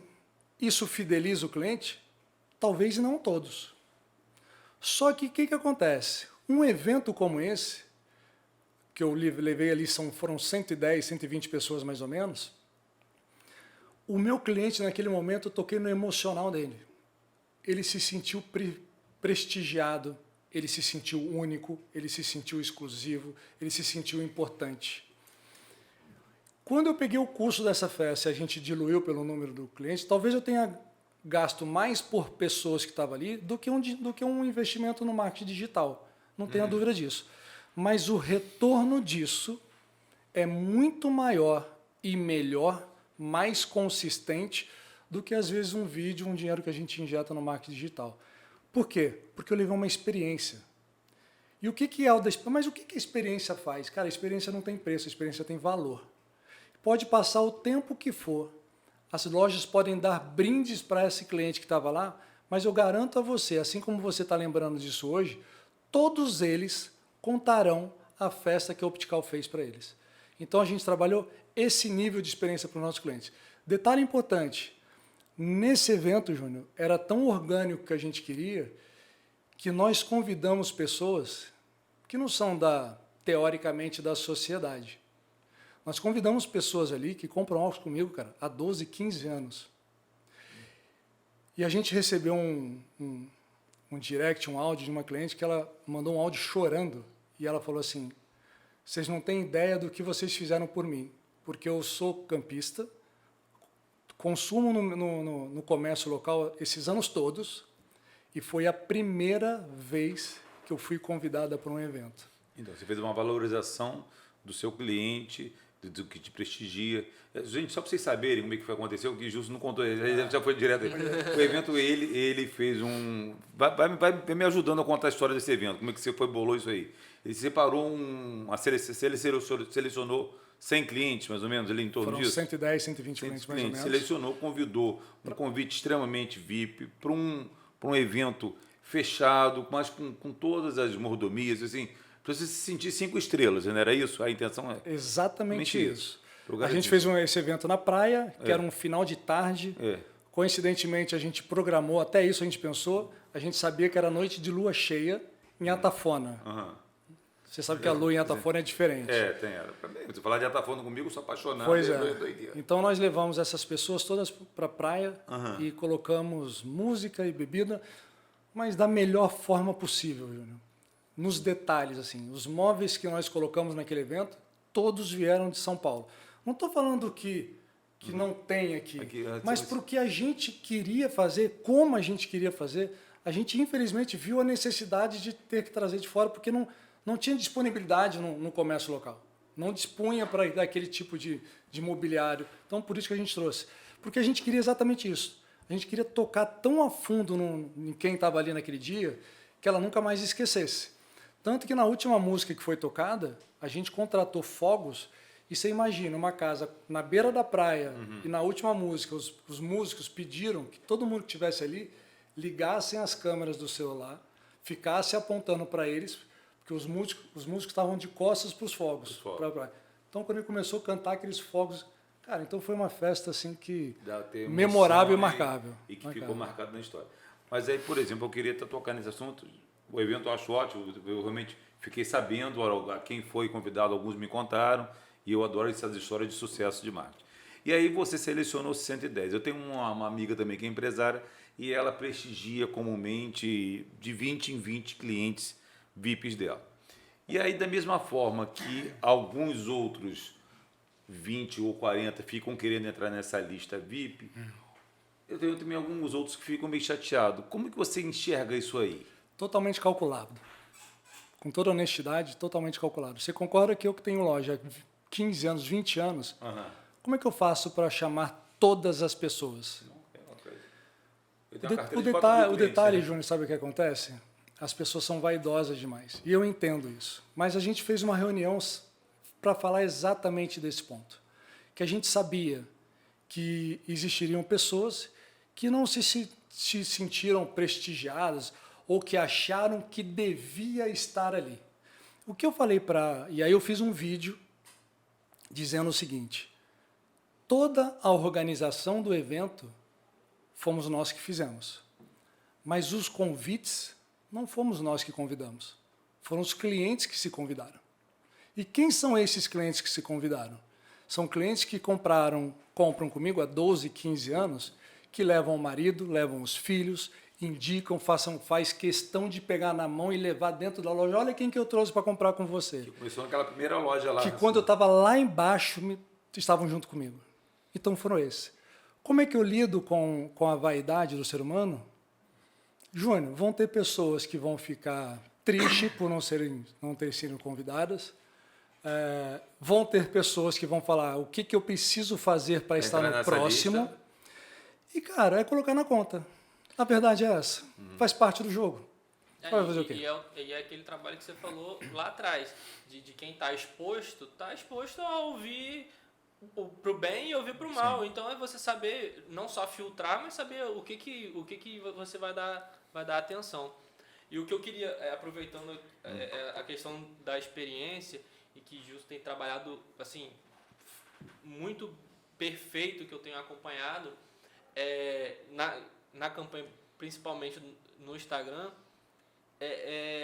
Isso fideliza o cliente? Talvez não todos. Só que o que acontece? Um evento como esse, que eu levei ali, foram 110, 120 pessoas mais ou menos, o meu cliente naquele momento eu toquei no emocional dele. Ele se sentiu prestigiado, ele se sentiu único, ele se sentiu exclusivo, ele se sentiu importante. Quando eu peguei o custo dessa festa e a gente diluiu pelo número do cliente, talvez eu tenha gasto mais por pessoas que estavam ali do que um investimento no marketing digital. Não tenha dúvida disso. Mas o retorno disso é muito maior e melhor, mais consistente do que, às vezes, um vídeo, um dinheiro que a gente injeta no marketing digital. Por quê? Porque eu levei uma experiência. E o que é o da experiência? Mas o que a experiência faz? Cara, a experiência não tem preço, a experiência tem valor. Pode passar o tempo que for, as lojas podem dar brindes para esse cliente que estava lá, mas eu garanto a você, assim como você está lembrando disso hoje, todos eles contarão a festa que a Optical fez para eles. Então a gente trabalhou esse nível de experiência para os nossos clientes. Detalhe importante, nesse evento, Júnior, era tão orgânico que a gente queria, que nós convidamos pessoas que não são teoricamente da sociedade. Nós convidamos pessoas ali que compram óculos comigo, cara, há 12, 15 anos. E a gente recebeu um direct, um áudio de uma cliente que ela mandou um áudio chorando e ela falou assim: vocês não têm ideia do que vocês fizeram por mim, porque eu sou campista, consumo no comércio local esses anos todos e foi a primeira vez que eu fui convidada para um evento. Então, você fez uma valorização do seu cliente, do que te prestigia. Gente, só para vocês saberem como é que foi acontecer, o que Justo não contou, ele já foi direto aí. O evento, ele fez um... Vai me ajudando a contar a história desse evento, como é que você bolou isso aí. Ele separou selecionou 100 clientes, mais ou menos, ali em torno Foram disso? 110, 120 clientes, mais ou menos. Selecionou, convidou, um convite extremamente VIP para um evento fechado, mas com todas as mordomias, assim, para você se sentir 5 estrelas, não era isso? A intenção é exatamente isso. A garantir. gente fez esse evento na praia, que era um final de tarde. Coincidentemente, a gente programou, até isso a gente pensou, a gente sabia que era noite de lua cheia em Atafona. Você sabe que a lua em Atafona é diferente. Tem. Você falar de Atafona comigo, eu sou apaixonado. Pois é. Então, nós levamos essas pessoas todas para a praia e colocamos música e bebida, mas da melhor forma possível, Júnior. Nos detalhes, assim, os móveis que nós colocamos naquele evento, todos vieram de São Paulo. Não estou falando que não tem aqui, mas porque a gente queria fazer, como a gente queria fazer, a gente infelizmente viu a necessidade de ter que trazer de fora, porque não tinha disponibilidade no comércio local. Não dispunha para daquele tipo de mobiliário. Então, por isso que a gente trouxe. Porque a gente queria exatamente isso. A gente queria tocar tão a fundo em quem estava ali naquele dia, que ela nunca mais esquecesse. Tanto que na última música que foi tocada, a gente contratou fogos, e você imagina, uma casa na beira da praia, e na última música, os músicos pediram que todo mundo que estivesse ali ligassem as câmeras do celular, ficasse apontando para eles, porque os músicos estavam de costas para os fogos. Então, quando ele começou a cantar aqueles fogos, cara, então foi uma festa assim que memorável e marcável. E que ficou marcado na história. Mas aí, por exemplo, eu queria tocar nesse assunto. O evento eu acho ótimo, eu realmente fiquei sabendo a quem foi convidado, alguns me contaram, e eu adoro essas histórias de sucesso de marketing. E aí você selecionou 110. Eu tenho uma amiga também que é empresária, e ela prestigia comumente de 20 em 20 clientes VIPs dela. E aí, da mesma forma que alguns outros 20 ou 40 ficam querendo entrar nessa lista VIP, eu tenho também alguns outros que ficam meio chateados. Como que você enxerga isso aí? Totalmente calculado. Com toda honestidade, totalmente calculado. Você concorda que eu que tenho loja há 15 anos, 20 anos, como é que eu faço para chamar todas as pessoas? O detalhe, Júnior, sabe o que acontece? As pessoas são vaidosas demais. E eu entendo isso. Mas a gente fez uma reunião para falar exatamente desse ponto. Que a gente sabia que existiriam pessoas que não se sentiram prestigiadas ou que acharam que devia estar ali. O que eu falei E aí eu fiz um vídeo dizendo o seguinte: toda a organização do evento fomos nós que fizemos. Mas os convites não fomos nós que convidamos. Foram os clientes que se convidaram. E quem são esses clientes que se convidaram? São clientes que compram comigo há 12, 15 anos, que levam o marido, levam os filhos, indicam, faz questão de pegar na mão e levar dentro da loja. Olha quem que eu trouxe para comprar com você. Que começou naquela primeira loja lá. Que quando eu estava lá embaixo, estavam junto comigo. Então foram esses. Como é que eu lido com a vaidade do ser humano? Júnior, vão ter pessoas que vão ficar tristes por não terem sido convidadas. Vão ter pessoas que vão falar o que eu preciso fazer para estar no próximo. Lista. E, cara, é colocar na conta. A verdade é essa. Faz parte do jogo. Vai fazer o quê? E é aquele trabalho que você falou lá atrás, de quem está exposto a ouvir para o bem e ouvir para o mal. Sim. Então é você saber não só filtrar, mas saber o que você vai dar atenção. E o que eu queria, aproveitando a questão da experiência, e que Justo tem trabalhado assim muito perfeito, que eu tenho acompanhado, na campanha, principalmente no Instagram,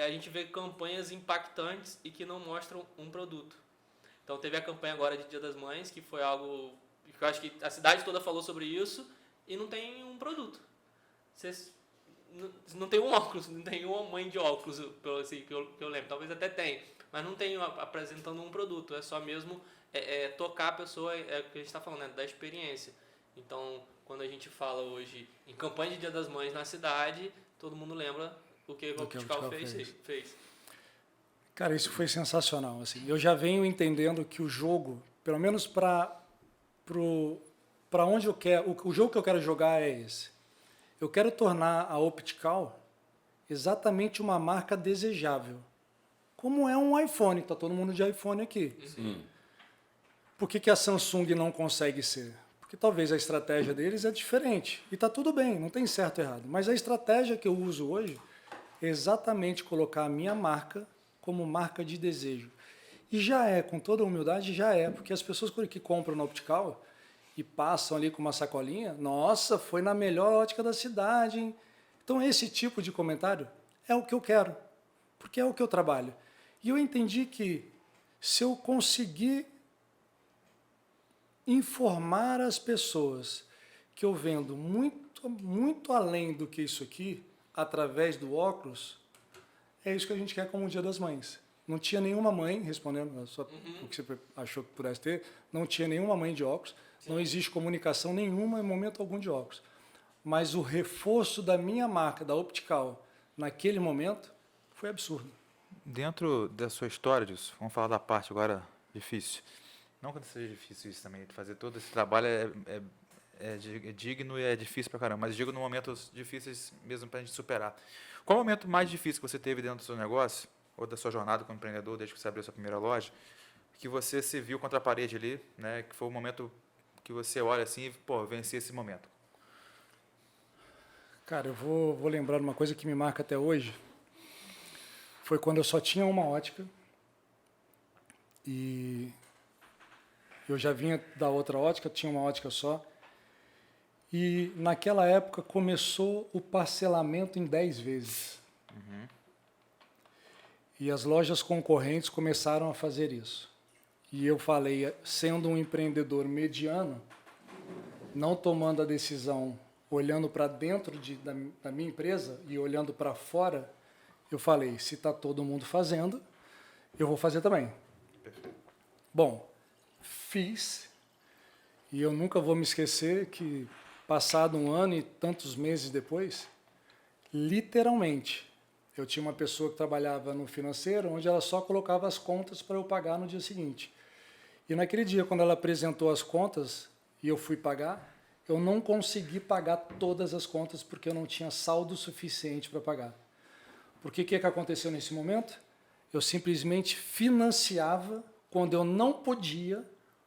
a gente vê campanhas impactantes e que não mostram um produto. Então teve a campanha agora de Dia das Mães, que foi algo que eu acho que a cidade toda falou sobre isso, e não tem um produto. você não tem um óculos, não tem uma mãe de óculos, pelo assim, que eu lembro. Talvez até tenha, mas não tem apresentando um produto. É só mesmo tocar a pessoa, é o que a gente está falando, né, da experiência. Então, quando a gente fala hoje em campanha de Dia das Mães na cidade, todo mundo lembra o que o Optical fez. Cara, isso foi sensacional. Assim. Eu já venho entendendo que o jogo, pelo menos para onde eu quero, o jogo que eu quero jogar é esse. Eu quero tornar a Optical exatamente uma marca desejável. Como é um iPhone, está todo mundo de iPhone aqui. Sim. Por que a Samsung não consegue ser? Porque talvez a estratégia deles é diferente. E está tudo bem, não tem certo e errado. Mas a estratégia que eu uso hoje é exatamente colocar a minha marca como marca de desejo. E já é, com toda humildade, já é. Porque as pessoas que compram na Optical e passam ali com uma sacolinha, nossa, foi na melhor ótica da cidade, hein? Então esse tipo de comentário é o que eu quero, porque é o que eu trabalho. E eu entendi que se eu conseguir informar as pessoas que eu vendo muito, muito além do que isso aqui, através do óculos, é isso que a gente quer como o Dia das Mães. Não tinha nenhuma mãe, respondendo o que você achou que pudesse ter, não tinha nenhuma mãe de óculos, não existe comunicação nenhuma em momento algum de óculos. Mas o reforço da minha marca, da Optical, naquele momento, foi absurdo. Dentro da sua história, disso, vamos falar da parte agora difícil. Não que seja difícil isso também, fazer todo esse trabalho é digno e é difícil pra caramba, mas digo no momentos difíceis mesmo pra gente superar. Qual o momento mais difícil que você teve dentro do seu negócio, ou da sua jornada como empreendedor, desde que você abriu a sua primeira loja, que você se viu contra a parede ali, né, que foi o momento que você olha assim e, pô, venci esse momento? Cara, eu vou lembrar uma coisa que me marca até hoje. Foi quando eu só tinha uma ótica e eu já vinha da outra ótica, tinha uma ótica só. E naquela época começou o parcelamento em 10 vezes. Uhum. E as lojas concorrentes começaram a fazer isso. E eu falei, sendo um empreendedor mediano, não tomando a decisão olhando para dentro da minha empresa e olhando para fora, eu falei, se está todo mundo fazendo, eu vou fazer também. Perfeito. Bom, fiz, e eu nunca vou me esquecer que, passado um ano e tantos meses depois, literalmente, eu tinha uma pessoa que trabalhava no financeiro, onde ela só colocava as contas para eu pagar no dia seguinte. E naquele dia, quando ela apresentou as contas e eu fui pagar, eu não consegui pagar todas as contas porque eu não tinha saldo suficiente para pagar. Porque o que aconteceu nesse momento? Eu simplesmente financiava, quando eu não podia,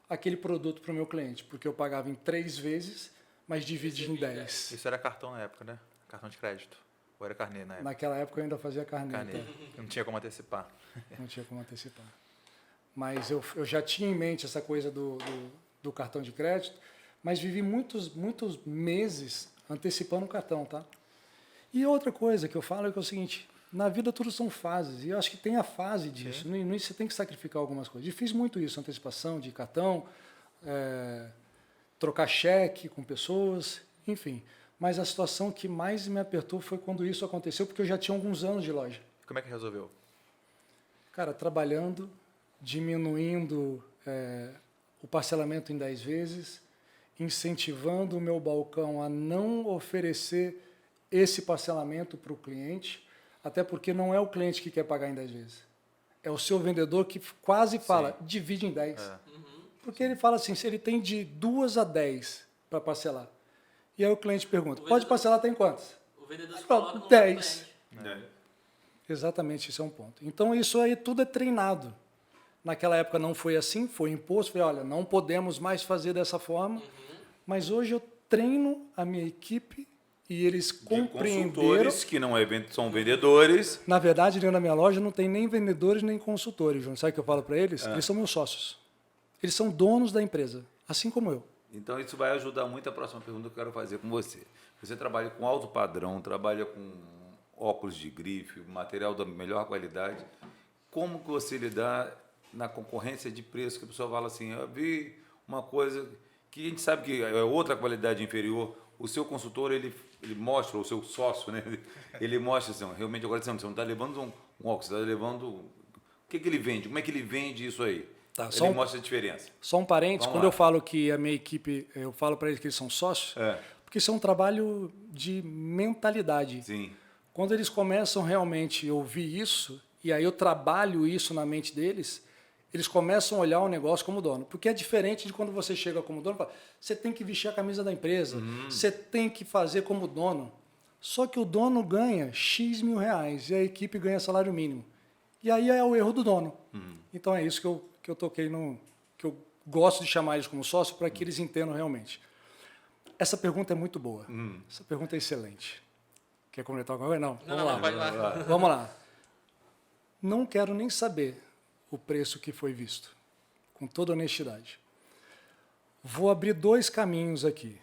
aquele produto para o meu cliente, porque eu pagava em 3 vezes, mas dividia em 10. Isso era cartão na época, né? Cartão de crédito. Ou era carnê na época? Naquela época eu ainda fazia carnê. Não tinha como antecipar. Não tinha como antecipar. Mas eu já tinha em mente essa coisa do cartão de crédito, mas vivi muitos meses antecipando o cartão, tá? E outra coisa que eu falo é que é o seguinte, na vida tudo são fases, e eu acho que tem a fase disso. No início você tem que sacrificar algumas coisas. Eu fiz muito isso, antecipação de cartão, trocar cheque com pessoas, enfim. Mas a situação que mais me apertou foi quando isso aconteceu, porque eu já tinha alguns anos de loja. Como é que resolveu? Cara, trabalhando, diminuindo o parcelamento em 10 vezes, incentivando o meu balcão a não oferecer esse parcelamento para o cliente, até porque não é o cliente que quer pagar em 10 vezes. É o seu vendedor que quase fala, divide em 10. Porque ele fala assim, se ele tem de 2 a 10 para parcelar. E aí o cliente pergunta, pode parcelar até em quantas? O vendedor se Fala, coloca como 10. cliente. Exatamente, isso é um ponto. Então isso aí tudo é treinado. Naquela época não foi assim, foi imposto, foi, olha, não podemos mais fazer dessa forma, mas hoje eu treino a minha equipe e eles compreenderam. Consultores que não são vendedores. Na verdade, dentro da minha loja não tem nem vendedores nem consultores, João. Sabe o que eu falo para eles? Eles são meus sócios. Eles são donos da empresa, assim como eu. Então isso vai ajudar muito a próxima pergunta que eu quero fazer com você. Você trabalha com alto padrão, trabalha com óculos de grife, material da melhor qualidade. Como que você lidar na concorrência de preço, que a pessoa fala assim, eu vi uma coisa que a gente sabe que é outra qualidade inferior, o seu consultor, ele mostra, o seu sócio, né? Ele mostra assim, realmente agora você não está levando um óculos, você está levando... O que ele vende? Como é que ele vende isso aí? Tá, Ele mostra a diferença. Só um parênteses, quando eu falo que a minha equipe, eu falo para eles que eles são sócios, porque isso é um trabalho de mentalidade. Sim. Quando eles começam realmente a ouvir isso, e aí eu trabalho isso na mente deles, eles começam a olhar o negócio como dono. Porque é diferente de quando você chega como dono e fala, você tem que vestir a camisa da empresa, você tem que fazer como dono. Só que o dono ganha X mil reais e a equipe ganha salário mínimo. E aí é o erro do dono. Então é isso que eu toquei no... que eu gosto de chamar eles como sócio para que eles entendam realmente. Essa pergunta é muito boa. Essa pergunta é excelente. Quer comentar alguma coisa? Não. Não, vai lá. Vamos lá. Não quero nem saber o preço que foi visto, com toda honestidade. Vou abrir 2 caminhos aqui.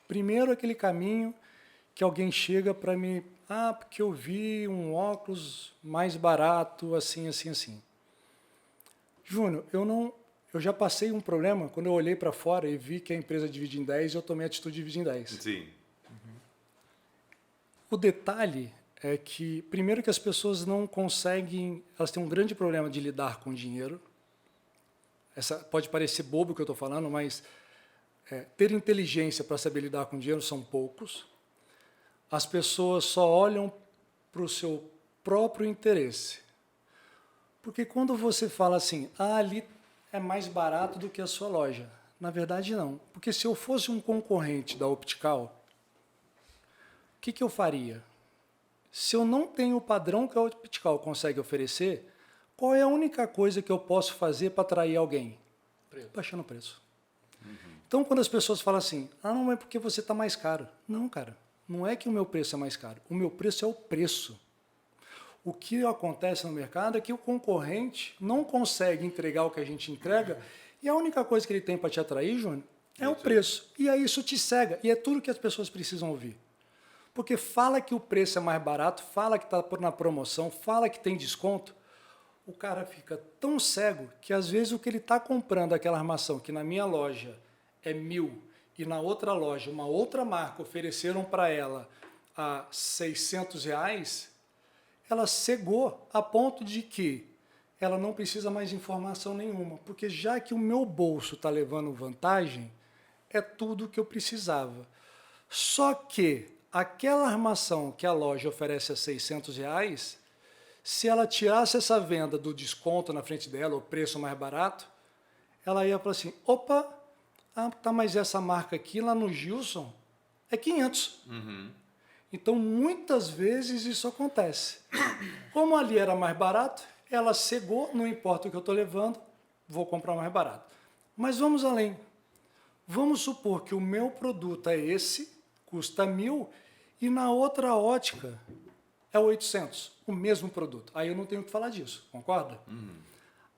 Primeiro, aquele caminho que alguém chega para mim, porque eu vi um óculos mais barato, assim, assim, assim. Júnior, eu já passei um problema quando eu olhei para fora e vi que a empresa divide em 10 e eu tomei a atitude de dividir em 10. Sim. O detalhe é que, primeiro, que as pessoas não conseguem, elas têm um grande problema de lidar com dinheiro. Pode parecer bobo o que eu estou falando, mas ter inteligência para saber lidar com dinheiro são poucos. As pessoas só olham para o seu próprio interesse. Porque quando você fala assim, ali é mais barato do que a sua loja. Na verdade, não. Porque se eu fosse um concorrente da Optical, o que eu faria? Se eu não tenho o padrão que a Optical consegue oferecer, qual é a única coisa que eu posso fazer para atrair alguém? Baixando o preço. Então, quando as pessoas falam assim, não é porque você está mais caro. Não, cara, não é que o meu preço é mais caro. O meu preço é o preço. O que acontece no mercado é que o concorrente não consegue entregar o que a gente entrega e a única coisa que ele tem para te atrair, Júnior, é o preço. E aí isso te cega. E é tudo que as pessoas precisam ouvir. Porque fala que o preço é mais barato, fala que está na promoção, fala que tem desconto, o cara fica tão cego que às vezes o que ele está comprando, aquela armação que na minha loja é 1.000 e na outra loja, uma outra marca, ofereceram para ela a R$600, ela cegou a ponto de que ela não precisa mais de informação nenhuma, porque já que o meu bolso está levando vantagem, é tudo o que eu precisava. Só que aquela armação que a loja oferece a R$600, se ela tirasse essa venda do desconto na frente dela, o preço mais barato, ela ia falar assim, opa, mas essa marca aqui lá no Gilson é 500. Então, muitas vezes isso acontece. Como ali era mais barato, ela cegou, não importa o que eu estou levando, vou comprar mais barato. Mas vamos além. Vamos supor que o meu produto é esse, custa 1.000, e na outra ótica é 800, o mesmo produto. Aí eu não tenho que falar disso, concorda?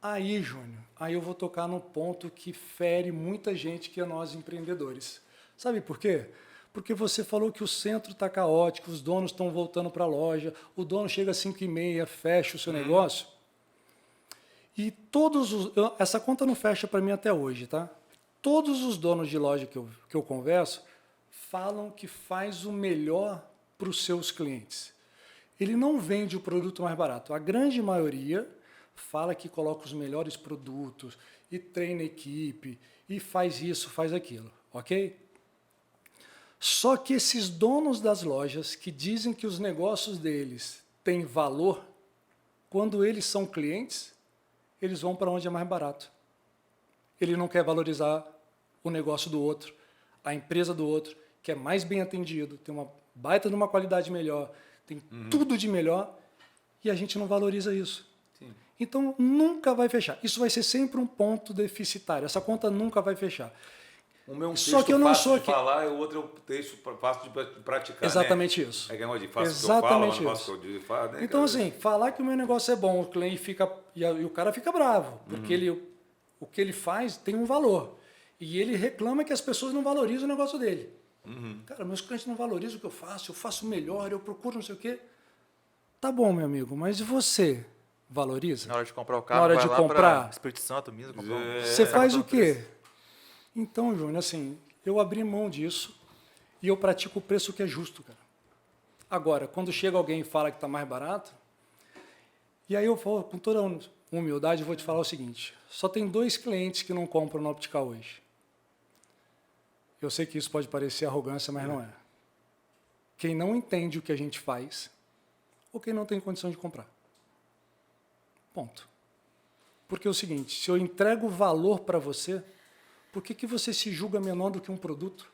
Aí, Júnior, aí eu vou tocar no ponto que fere muita gente, que é nós empreendedores. Sabe por quê? Porque você falou que o centro está caótico, os donos estão voltando para a loja, o dono chega às 5h30, fecha o seu negócio. E essa conta não fecha para mim até hoje, tá? Todos os donos de loja que eu converso falam que faz o melhor para os seus clientes. Ele não vende o produto mais barato. A grande maioria fala que coloca os melhores produtos e treina a equipe e faz isso, faz aquilo, ok? Só que esses donos das lojas que dizem que os negócios deles têm valor, quando eles são clientes, eles vão para onde é mais barato. Ele não quer valorizar o negócio do outro, a empresa do outro, que é mais bem atendido, tem uma baita de uma qualidade melhor, tem tudo de melhor, e a gente não valoriza isso. Sim. Então, nunca vai fechar. Isso vai ser sempre um ponto deficitário. Essa conta nunca vai fechar. O meu Só que eu não sou de falar, o outro é um texto fácil de praticar. Exatamente, né? isso. É que é de faço Exatamente que eu falo, isso. faço que eu falo, né? Então, assim, falar que o meu negócio é bom, o cliente fica. E o cara fica bravo, porque o que ele faz tem um valor. E ele reclama que as pessoas não valorizam o negócio dele. Cara, meus clientes não valorizam o que eu faço melhor, eu procuro não sei o quê. Tá bom, meu amigo, mas e você valoriza? Na hora de comprar o carro, Na hora vai de lá comprar, pra Espírito Santo mesmo. Comprar você faz o quê? Então, Júnior, assim, eu abri mão disso. E eu pratico o preço que é justo, cara. Agora, quando chega alguém e fala que está mais barato, e aí eu vou, com toda humildade, vou te falar o seguinte, só tem 2 clientes que não compram no Optical hoje. Eu sei que isso pode parecer arrogância, mas não é. Quem não entende o que a gente faz, ou quem não tem condição de comprar. Ponto. Porque é o seguinte, se eu entrego valor para você, por que você se julga menor do que um produto?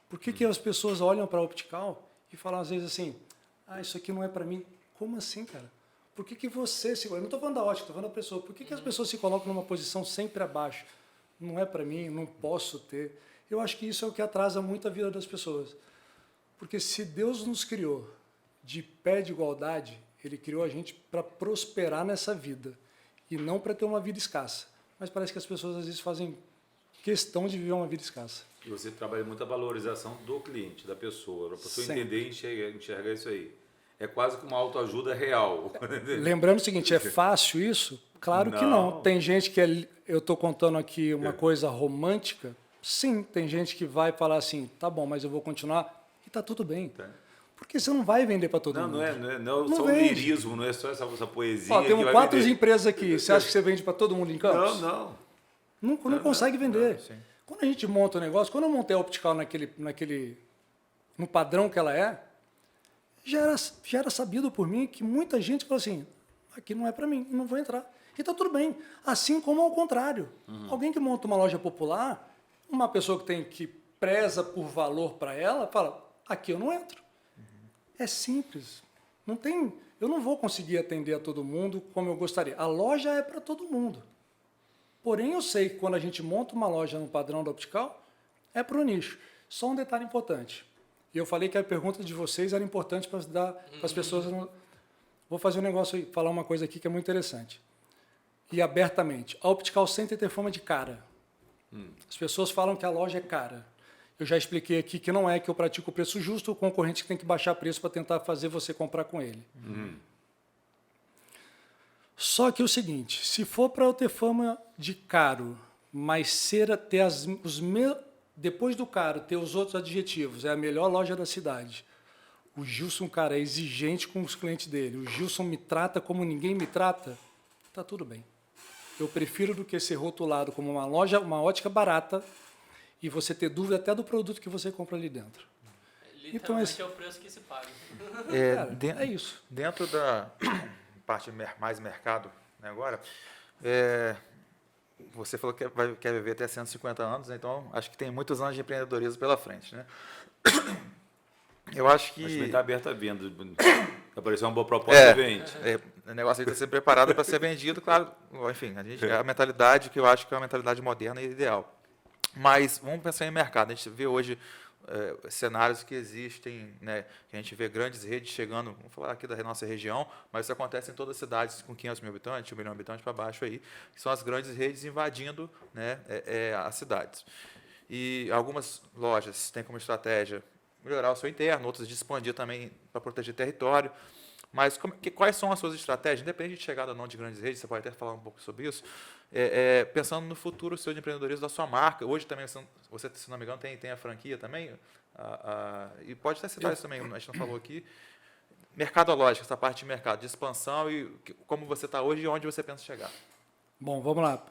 Por que as pessoas olham para a Optical e falam às vezes assim, isso aqui não é para mim? Como assim, cara? Por que você se... Eu não estou falando da ótica, estou falando da pessoa. Por que as pessoas se colocam numa posição sempre abaixo? Não é para mim, não posso ter. Eu acho que isso é o que atrasa muito a vida das pessoas. Porque se Deus nos criou de pé de igualdade, Ele criou a gente para prosperar nessa vida e não para ter uma vida escassa. Mas parece que as pessoas às vezes fazem questão de viver uma vida escassa. E você trabalha muito a valorização do cliente, da pessoa, para a pessoa Sempre. entender e enxergar isso aí. É quase que uma autoajuda real. Lembrando o seguinte, é fácil isso? Claro que não. Tem gente que, eu estou contando aqui uma coisa romântica, sim, tem gente que vai falar assim, tá bom, mas eu vou continuar, e tá tudo bem. Tá. Porque você não vai vender para todo mundo. Não é só o lirismo, não é só essa poesia. Ó, temos 4 empresas aqui, você acha que você vende para todo mundo em Campos? Não. Não consegue vender. Sim. Quando a gente monta um negócio, quando eu montei a Optical no padrão que ela é, já era sabido por mim que muita gente falou assim, aqui não é para mim, não vou entrar. E está tudo bem. Assim como ao contrário. Alguém que monta uma loja popular, uma pessoa que preza por valor para ela, fala, aqui eu não entro. É simples. Eu não vou conseguir atender a todo mundo como eu gostaria. A loja é para todo mundo. Porém, eu sei que quando a gente monta uma loja no padrão da Optical, é para o nicho. Só um detalhe importante. E eu falei que a pergunta de vocês era importante para dar para as pessoas. Vou fazer um negócio aí, falar uma coisa aqui que é muito interessante. E abertamente. A Optical sempre ter fama de cara. As pessoas falam que a loja é cara. Eu já expliquei aqui que não é que eu pratico o preço justo, o concorrente que tem que baixar preço para tentar fazer você comprar com ele. Só que é o seguinte, se for para eu ter fama de caro, mas depois do caro ter os outros adjetivos, é a melhor loja da cidade. O Gilson, cara, é exigente com os clientes dele. O Gilson me trata como ninguém me trata. Tá tudo bem. Eu prefiro do que ser rotulado como uma loja, uma ótica barata, e você ter dúvida até do produto que você compra ali dentro. Literalmente é o preço que se paga. É isso. Dentro da parte mais mercado, né, agora, você falou que quer viver até 150 anos, né, então acho que tem muitos anos de empreendedorismo pela frente, né? Eu acho que... Mas também está aberto a venda. Apareceu uma boa proposta, vende. O negócio tem que ser preparado para ser vendido, claro. Enfim, a mentalidade que eu acho que é uma mentalidade moderna e ideal. Mas vamos pensar em mercado. A gente vê hoje cenários que existem, né, que a gente vê grandes redes chegando, vamos falar aqui da nossa região, mas isso acontece em todas as cidades com 500 mil habitantes, 1 milhão de habitantes para baixo aí, que são as grandes redes invadindo, né, as cidades. E algumas lojas têm como estratégia melhorar o seu interno, outras de expandir também para proteger território. Mas quais são as suas estratégias? Independente de chegada ou não de grandes redes, você pode até falar um pouco sobre isso, pensando no futuro seu de empreendedorismo da sua marca. Hoje também, você, se não me engano, tem a franquia também, e pode até citar isso também, a gente não falou aqui. Mercadológica, essa parte de mercado, de expansão, e como você está hoje e onde você pensa chegar. Bom, vamos lá.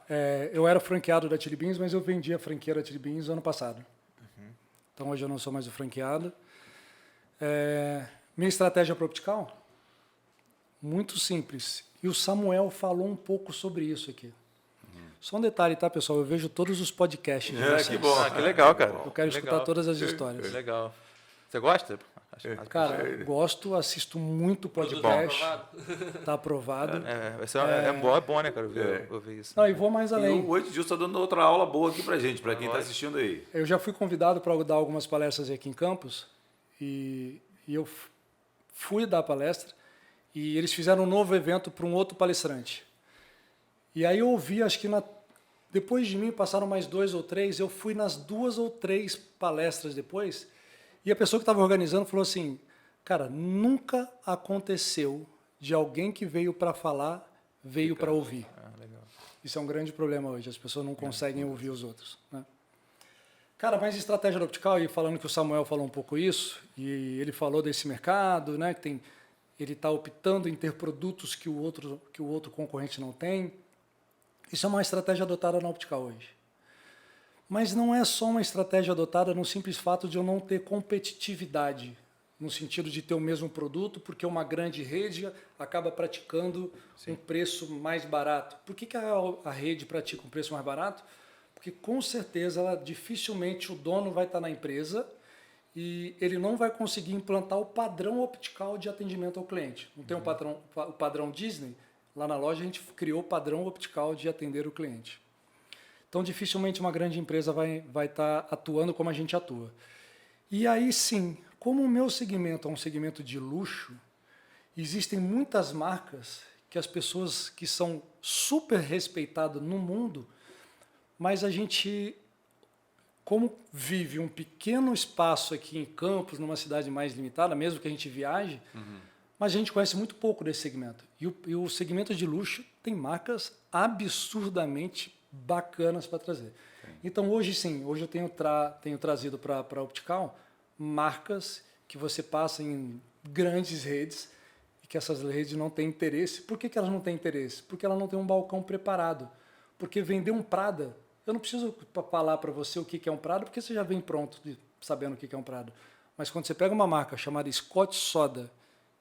Eu era franqueado da Chili Beans, mas eu vendi a franquia da Chili Beans ano passado. Então, hoje eu não sou mais o franqueado. Minha estratégia para Optical? Muito simples. E o Samuel falou um pouco sobre isso aqui. Só um detalhe, tá, pessoal? Eu vejo todos os podcasts de vocês. Que bom. Que legal, cara. Eu quero escutar todas as histórias. Legal. Você gosta? Cara, gosto, assisto muito podcast. Está aprovado. É bom, né, cara? Ouvir isso. Não, e vou mais além. E o Edilson está dando outra aula boa aqui para gente, para quem está assistindo aí. Eu já fui convidado para dar algumas palestras aqui em Campos e eu fui dar palestra e eles fizeram um novo evento para um outro palestrante. E aí eu ouvi, acho que depois de mim passaram mais 2 ou 3, eu fui nas 2 ou 3 palestras depois. E a pessoa que estava organizando falou assim, cara, nunca aconteceu de alguém que veio para falar, veio para ouvir. Legal. Isso é um grande problema hoje, as pessoas não conseguem ouvir os outros. Né? Cara, mas estratégia da Optical, e falando que o Samuel falou um pouco isso, e ele falou desse mercado, né, que ele está optando em ter produtos que o outro concorrente não tem. Isso é uma estratégia adotada na Optical hoje. Mas não é só uma estratégia adotada no simples fato de eu não ter competitividade, no sentido de ter o mesmo produto, porque uma grande rede acaba praticando um preço mais barato. Por que a rede pratica um preço mais barato? Porque com certeza dificilmente o dono vai estar na empresa e ele não vai conseguir implantar o padrão Optical de atendimento ao cliente. Não tem o padrão Disney? Lá na loja a gente criou o padrão Optical de atender o cliente. Então dificilmente uma grande empresa vai estar atuando como a gente atua. E aí sim, como o meu segmento é um segmento de luxo, existem muitas marcas que as pessoas que são super respeitadas no mundo, mas a gente, como vive um pequeno espaço aqui em Campos, numa cidade mais limitada, mesmo que a gente viaje, mas a gente conhece muito pouco desse segmento. E o segmento de luxo tem marcas absurdamente bacanas para trazer. Então hoje sim, hoje eu tenho trazido para a Optical marcas que você passa em grandes redes e que essas redes não têm interesse. Por que elas não têm interesse? Porque elas não têm um balcão preparado. Porque vender um Prada, eu não preciso falar para você o que é um Prada, porque você já vem pronto sabendo o que é um Prada. Mas quando você pega uma marca chamada Scott Soda,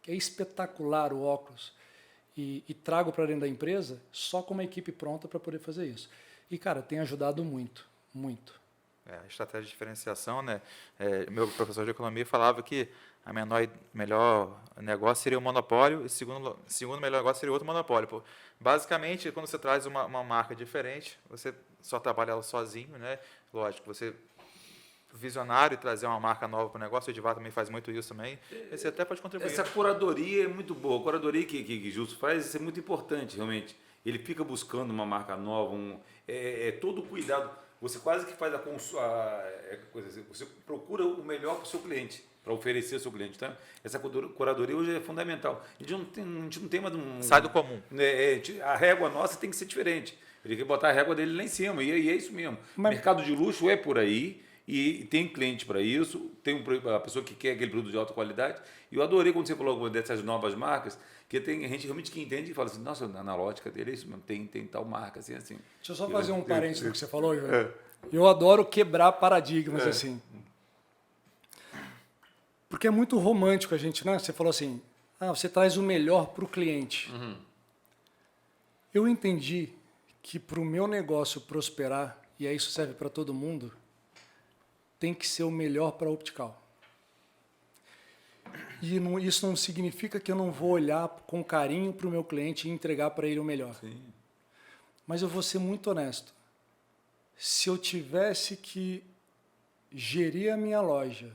que é espetacular o óculos, e trago para dentro da empresa, só com uma equipe pronta para poder fazer isso. E, cara, tem ajudado muito, muito. A estratégia de diferenciação, né? Meu professor de economia falava que a melhor negócio seria o monopólio e o segundo melhor negócio seria outro monopólio. Pô, basicamente, quando você traz uma marca diferente, você só trabalha ela sozinho, né? Lógico, você visionário e trazer uma marca nova para o negócio, o Edivar também faz muito isso também, você até pode contribuir. Essa curadoria é muito boa, a curadoria que Justo faz, isso é muito importante, realmente. Ele fica buscando uma marca nova, todo cuidado. Você quase que faz você procura o melhor para o seu cliente, para oferecer ao seu cliente. Tá? Essa curadoria hoje é fundamental. A gente não tem mais sai do comum. A régua nossa tem que ser diferente. Ele quer botar a régua dele lá em cima, e é isso mesmo. Mas mercado de luxo é por aí, e tem cliente para isso, tem a pessoa que quer aquele produto de alta qualidade. E eu adorei quando você falou dessas novas marcas, que tem gente realmente que entende e fala assim, nossa, na lógica dele é isso mesmo, tem tal marca, assim. Deixa eu só fazer um parênteses no que você falou, João. Eu adoro quebrar paradigmas, assim. Porque é muito romântico a gente, né? Você falou assim, você traz o melhor para o cliente. Eu entendi que para o meu negócio prosperar, e aí isso serve para todo mundo, tem que ser o melhor para a Optical. E isso não significa que eu não vou olhar com carinho para o meu cliente e entregar para ele o melhor. Sim. Mas eu vou ser muito honesto. Se eu tivesse que gerir a minha loja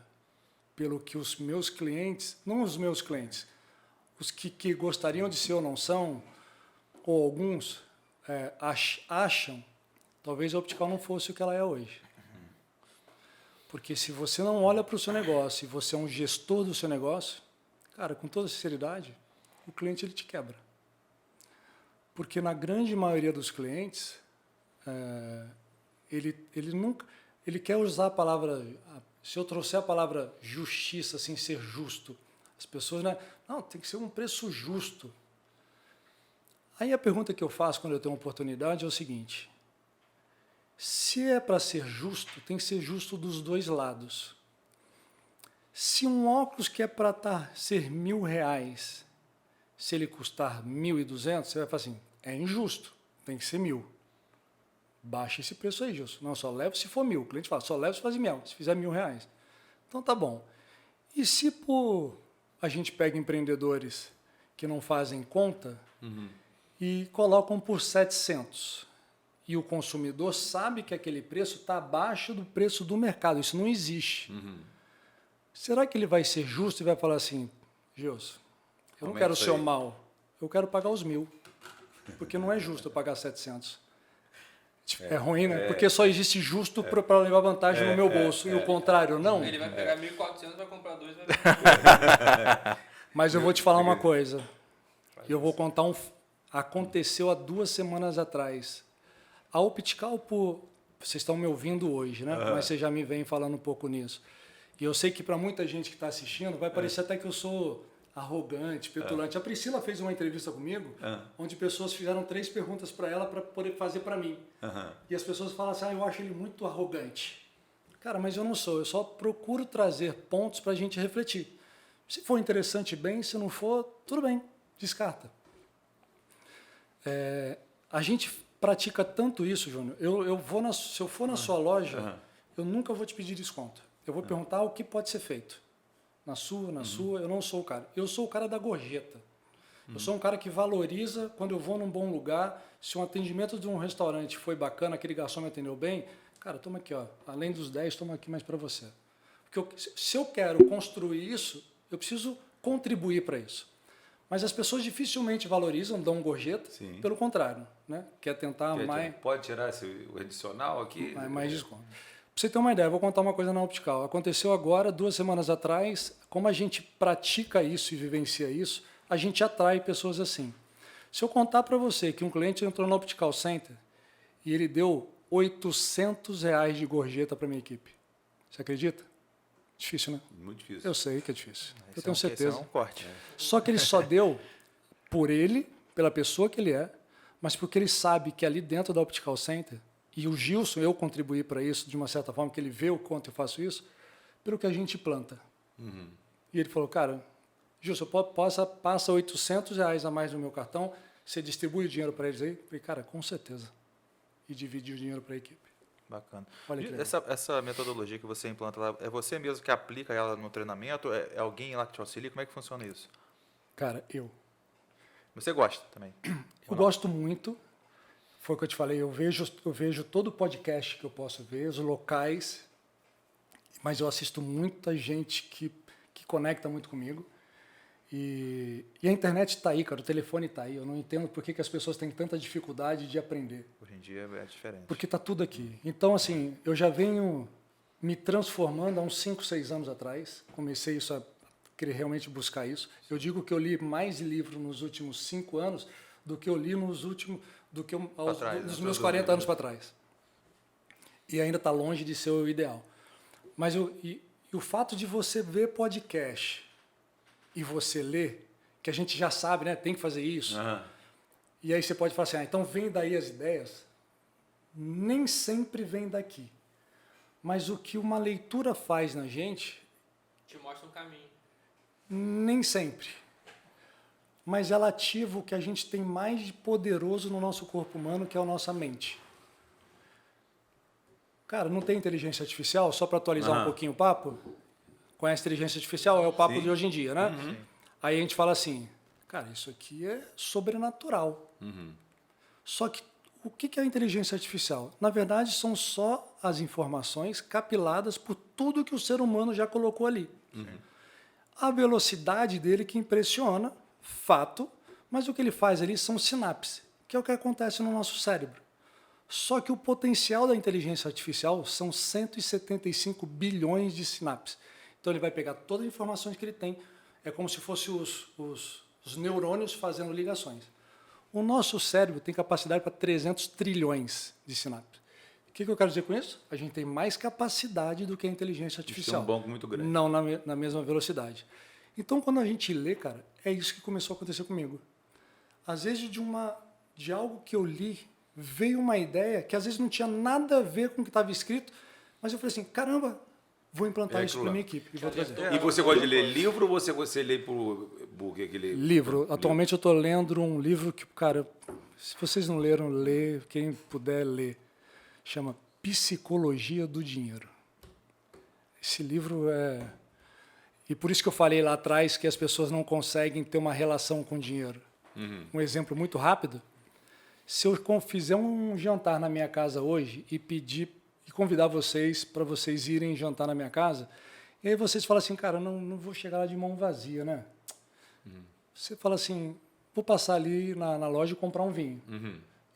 pelo que os meus clientes, não os meus clientes, os que gostariam de ser ou não são, ou alguns acham, talvez a Optical não fosse o que ela é hoje. Porque se você não olha para o seu negócio e você é um gestor do seu negócio, cara, com toda sinceridade, o cliente ele te quebra. Porque na grande maioria dos clientes, ele quer usar a palavra, se eu trouxer a palavra justiça, assim, ser justo, as pessoas, né? Não, tem que ser um preço justo. Aí a pergunta que eu faço quando eu tenho uma oportunidade é o seguinte: se é para ser justo, tem que ser justo dos dois lados. Se um óculos que é para ser R$1.000, se ele custar 1.200, você vai falar assim, é injusto, tem que ser 1.000. Baixa esse preço aí, Gilson. Não, só levo se for 1.000. O cliente fala, só levo se fazer 1.000, se fizer R$1.000. Então tá bom. E se a gente pega empreendedores que não fazem conta e colocam por 700, e o consumidor sabe que aquele preço está abaixo do preço do mercado, isso não existe. Será que ele vai ser justo e vai falar assim, Gilson, eu não quero o seu mal, eu quero pagar os 1.000, porque não é justo eu pagar 700. É ruim, né? Porque só existe justo para levar vantagem no meu bolso, e o contrário, não. Ele vai pegar 1.400, vai comprar 2, vai vender. Mas eu vou te falar uma coisa, eu vou contar aconteceu há 2 semanas atrás. A Optical, por vocês estão me ouvindo hoje, né? Mas vocês já me vêm falando um pouco nisso. E eu sei que para muita gente que está assistindo, vai parecer até que eu sou arrogante, petulante. A Priscila fez uma entrevista comigo, onde pessoas fizeram 3 perguntas para ela para poder fazer para mim. E as pessoas falam assim, eu acho ele muito arrogante. Cara, mas eu não sou, eu só procuro trazer pontos para a gente refletir. Se for interessante, bem, se não for, tudo bem, descarta. A gente pratica tanto isso, Júnior. Se eu for na sua loja, eu nunca vou te pedir desconto. Eu vou perguntar o que pode ser feito. Na sua, eu não sou o cara. Eu sou o cara da gorjeta. Eu sou um cara que valoriza quando eu vou num bom lugar. Se um atendimento de um restaurante foi bacana, aquele garçom me atendeu bem, cara, toma aqui, ó. Além dos 10, toma aqui mais para você. Porque se eu quero construir isso, eu preciso contribuir para isso. Mas as pessoas dificilmente valorizam, dão gorjeta, pelo contrário, né? Quer tentar mais... Pode tirar o adicional aqui? Mais desconto. Para você ter uma ideia, eu vou contar uma coisa na Optical. Aconteceu agora, 2 semanas atrás, como a gente pratica isso e vivencia isso, a gente atrai pessoas assim. Se eu contar para você que um cliente entrou no Optical Center e ele deu R$800 de gorjeta para minha equipe, você acredita? Difícil, né? Muito difícil. Eu sei que é difícil. Eu tenho certeza. Esse é um corte. Só que ele só deu por ele, pela pessoa que ele é, mas porque ele sabe que ali dentro da Optical Center, e o Gilson, eu contribuí para isso de uma certa forma, que ele vê o quanto eu faço isso, pelo que a gente planta. E ele falou, cara, Gilson, passa R$800 a mais no meu cartão, você distribui o dinheiro para eles aí? Eu falei, cara, com certeza. E dividi o dinheiro para a equipe. Bacana. Olha que Essa metodologia que você implanta lá, é você mesmo que aplica ela no treinamento? É alguém lá que te auxilia? Como é que funciona isso? Cara, Você gosta também? Eu gosto muito. Foi o que eu te falei, eu vejo todo o podcast que eu posso ver, os locais, mas eu assisto muita gente que conecta muito comigo. E a internet está aí, cara, o telefone está aí. Eu não entendo por que as pessoas têm tanta dificuldade de aprender. Hoje em dia é diferente. Porque está tudo aqui. Então, assim, eu já venho me transformando há uns 5, 6 anos atrás. Comecei isso a querer realmente buscar isso. Eu digo que eu li mais livro nos últimos 5 anos do que eu li nos meus 40 anos para trás. E ainda está longe de ser o ideal. Mas o fato de você ver podcast e você ler, que a gente já sabe, né? Tem que fazer isso. E aí você pode falar assim, então vem daí as ideias. Nem sempre vem daqui. Mas o que uma leitura faz na gente... Te mostra um caminho. Nem sempre. Mas ela ativa o que a gente tem mais de poderoso no nosso corpo humano, que é a nossa mente. Cara, não tem inteligência artificial? Só para atualizar um pouquinho o papo. Conhece inteligência artificial? É o papo de hoje em dia, né? Aí a gente fala assim, cara, isso aqui é sobrenatural. Só que o que é a inteligência artificial? Na verdade, são só as informações capiladas por tudo que o ser humano já colocou ali. A velocidade dele que impressiona, fato, mas o que ele faz ali são sinapses, que é o que acontece no nosso cérebro. Só que o potencial da inteligência artificial são 175 bilhões de sinapses. Então ele vai pegar todas as informações que ele tem, é como se fossem os neurônios fazendo ligações. O nosso cérebro tem capacidade para 300 trilhões de sinapses. O que eu quero dizer com isso? A gente tem mais capacidade do que a inteligência artificial. Isso é um banco muito grande. Não na mesma velocidade. Então, quando a gente lê, cara, é isso que começou a acontecer comigo. Às vezes, de algo que eu li, veio uma ideia que às vezes não tinha nada a ver com o que estava escrito, mas eu falei assim, caramba, vou implantar isso para minha equipe e vou trazer. E você gosta de ler livro ou você lê por aquele... Livro. Atualmente eu estou lendo um livro que, cara, se vocês não leram, lê, quem puder ler. Chama Psicologia do Dinheiro. Esse livro é... E por isso que eu falei lá atrás que as pessoas não conseguem ter uma relação com dinheiro. Um exemplo muito rápido. Se eu fizer um jantar na minha casa hoje e pedir e convidar vocês para vocês irem jantar na minha casa, e aí vocês falam assim, cara, não vou chegar lá de mão vazia, né? Você fala assim, vou passar ali na loja e comprar um vinho.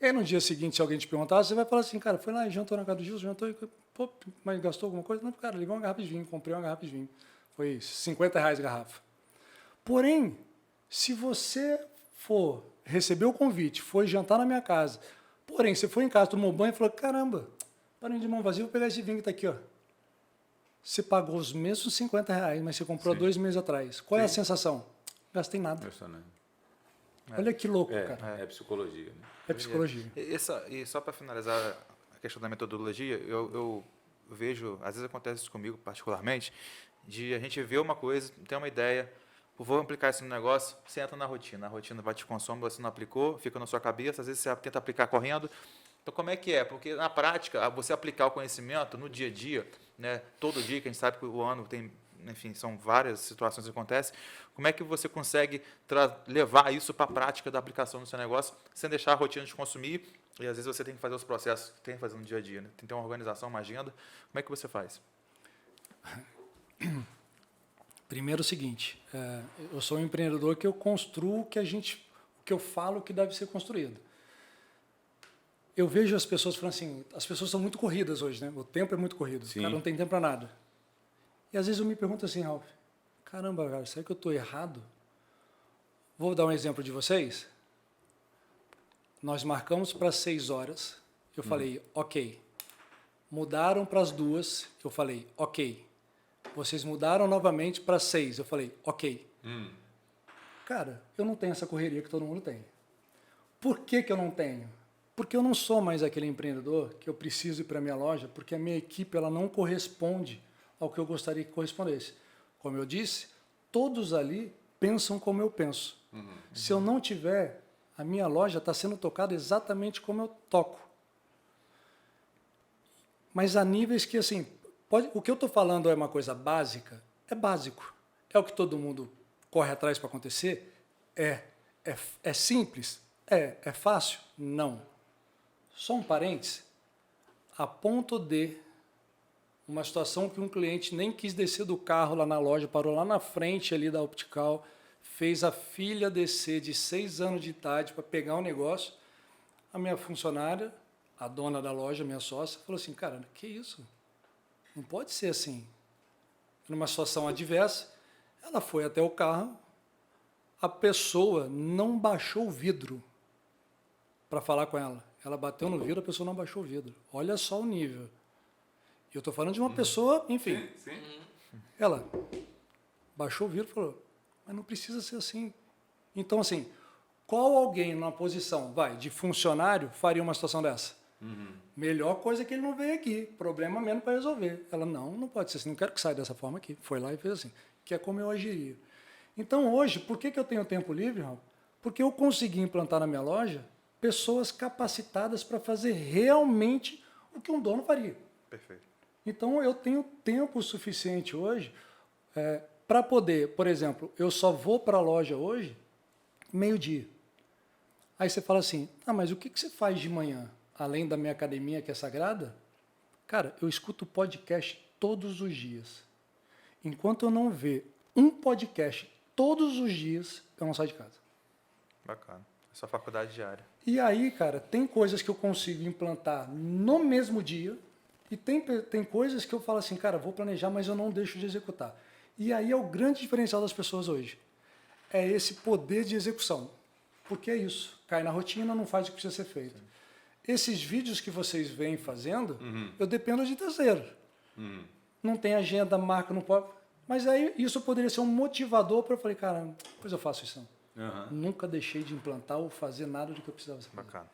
E aí no dia seguinte, se alguém te perguntar, você vai falar assim, cara, foi lá e jantou na casa do Gilson, jantou e, pô, mas gastou alguma coisa? Não, cara, levei uma garrafa de vinho, comprei uma garrafa de vinho. Foi R$50 a garrafa. Porém, se você for receber o convite, foi jantar na minha casa, porém, você foi em casa, tomou banho e falou, caramba, Parem de mão vazia, vou pegar esse vinho que está aqui, ó. Você pagou os mesmos R$50, mas você comprou 2 meses atrás. Qual é a sensação? Gastei nada. Olha que louco, cara. É psicologia. Né? É psicologia. E só para finalizar a questão da metodologia, eu vejo, às vezes acontece isso comigo particularmente, de a gente ver uma coisa, ter uma ideia, vou aplicar isso no negócio, você entra na rotina, a rotina vai te consome, você não aplicou, fica na sua cabeça, às vezes você tenta aplicar correndo. Então, como é que é? Porque, na prática, você aplicar o conhecimento no dia a dia, né, todo dia, que a gente sabe que o ano tem, enfim, são várias situações que acontecem, como é que você consegue levar isso para a prática da aplicação no seu negócio, sem deixar a rotina de consumir, e às vezes você tem que fazer os processos que tem que fazer no dia a dia, né? Tem que ter uma organização, uma agenda. Como é que você faz? Primeiro o seguinte, eu sou um empreendedor que eu construo o que eu falo que deve ser construído. Eu vejo as pessoas falando assim, as pessoas são muito corridas hoje, né? O tempo é muito corrido, o cara não tem tempo para nada. E às vezes eu me pergunto assim, Ralf, caramba, cara, será que eu estou errado? Vou dar um exemplo de vocês. Nós marcamos para 6 horas, eu falei, ok. Mudaram para as 2, eu falei, ok. Vocês mudaram novamente para 6, eu falei, ok. Cara, eu não tenho essa correria que todo mundo tem. Por que que eu não tenho? Porque eu não sou mais aquele empreendedor que eu preciso ir para a minha loja, porque a minha equipe ela não corresponde ao que eu gostaria que correspondesse. Como eu disse, todos ali pensam como eu penso. Se eu não tiver, a minha loja está sendo tocada exatamente como eu toco. Mas há níveis que, assim, o que eu estou falando é uma coisa básica, é básico. É o que todo mundo corre atrás para acontecer? É simples? É fácil? Não. Só um parênteses, a ponto de uma situação que um cliente nem quis descer do carro lá na loja, parou lá na frente ali da Optical, fez a filha descer de 6 anos de idade para pegar um negócio. A minha funcionária, a dona da loja, minha sócia, falou assim, cara, que isso? Não pode ser assim. Numa situação adversa, ela foi até o carro, a pessoa não baixou o vidro para falar com ela. Ela bateu no vidro, a pessoa não baixou o vidro. Olha só o nível. Eu estou falando de uma pessoa, enfim. Sim. Ela baixou o vidro e falou, mas não precisa ser assim. Então, assim, qual alguém numa posição, de funcionário, faria uma situação dessa? Melhor coisa que ele não veio aqui. Problema menos para resolver. Ela, não pode ser assim. Não quero que saia dessa forma aqui. Foi lá e fez assim. Que é como eu agiria. Então, hoje, por que eu tenho tempo livre, Raul? Porque eu consegui implantar na minha loja pessoas capacitadas para fazer realmente o que um dono faria. Perfeito. Então, eu tenho tempo suficiente hoje para poder, por exemplo, eu só vou para a loja hoje meio-dia. Aí você fala assim, mas o que você faz de manhã? Além da minha academia, que é sagrada? Cara, eu escuto podcast todos os dias. Enquanto eu não ver um podcast todos os dias, eu não saio de casa. Bacana. Essa faculdade diária. E aí, cara, tem coisas que eu consigo implantar no mesmo dia e tem coisas que eu falo assim, cara, vou planejar, mas eu não deixo de executar. E aí é o grande diferencial das pessoas hoje. É esse poder de execução. Porque é isso. Cai na rotina, não faz o que precisa ser feito. Esses vídeos que vocês vêm fazendo, eu dependo de terceiro. Não tem agenda, marca, não pode. Mas aí isso poderia ser um motivador para eu falar, cara, depois eu faço isso. Nunca deixei de implantar ou fazer nada do que eu precisava fazer. Bacana.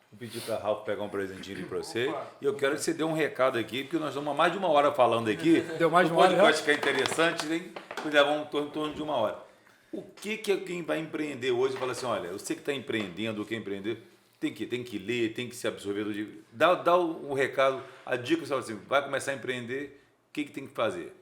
Vou pedir para Ralf pegar um presentinho ali para você. E eu quero que você dê um recado aqui, porque nós estamos há mais de 1 hora falando aqui. Deu mais de 1 hora? Pode ficar interessante, hein? Vamos em torno de 1 hora. O que quem vai empreender hoje fala assim, olha, você que está empreendendo, ou quer empreender, tem que ler, tem que se absorver do livro. Dá o recado, a dica, você fala assim, vai começar a empreender, o que tem que fazer?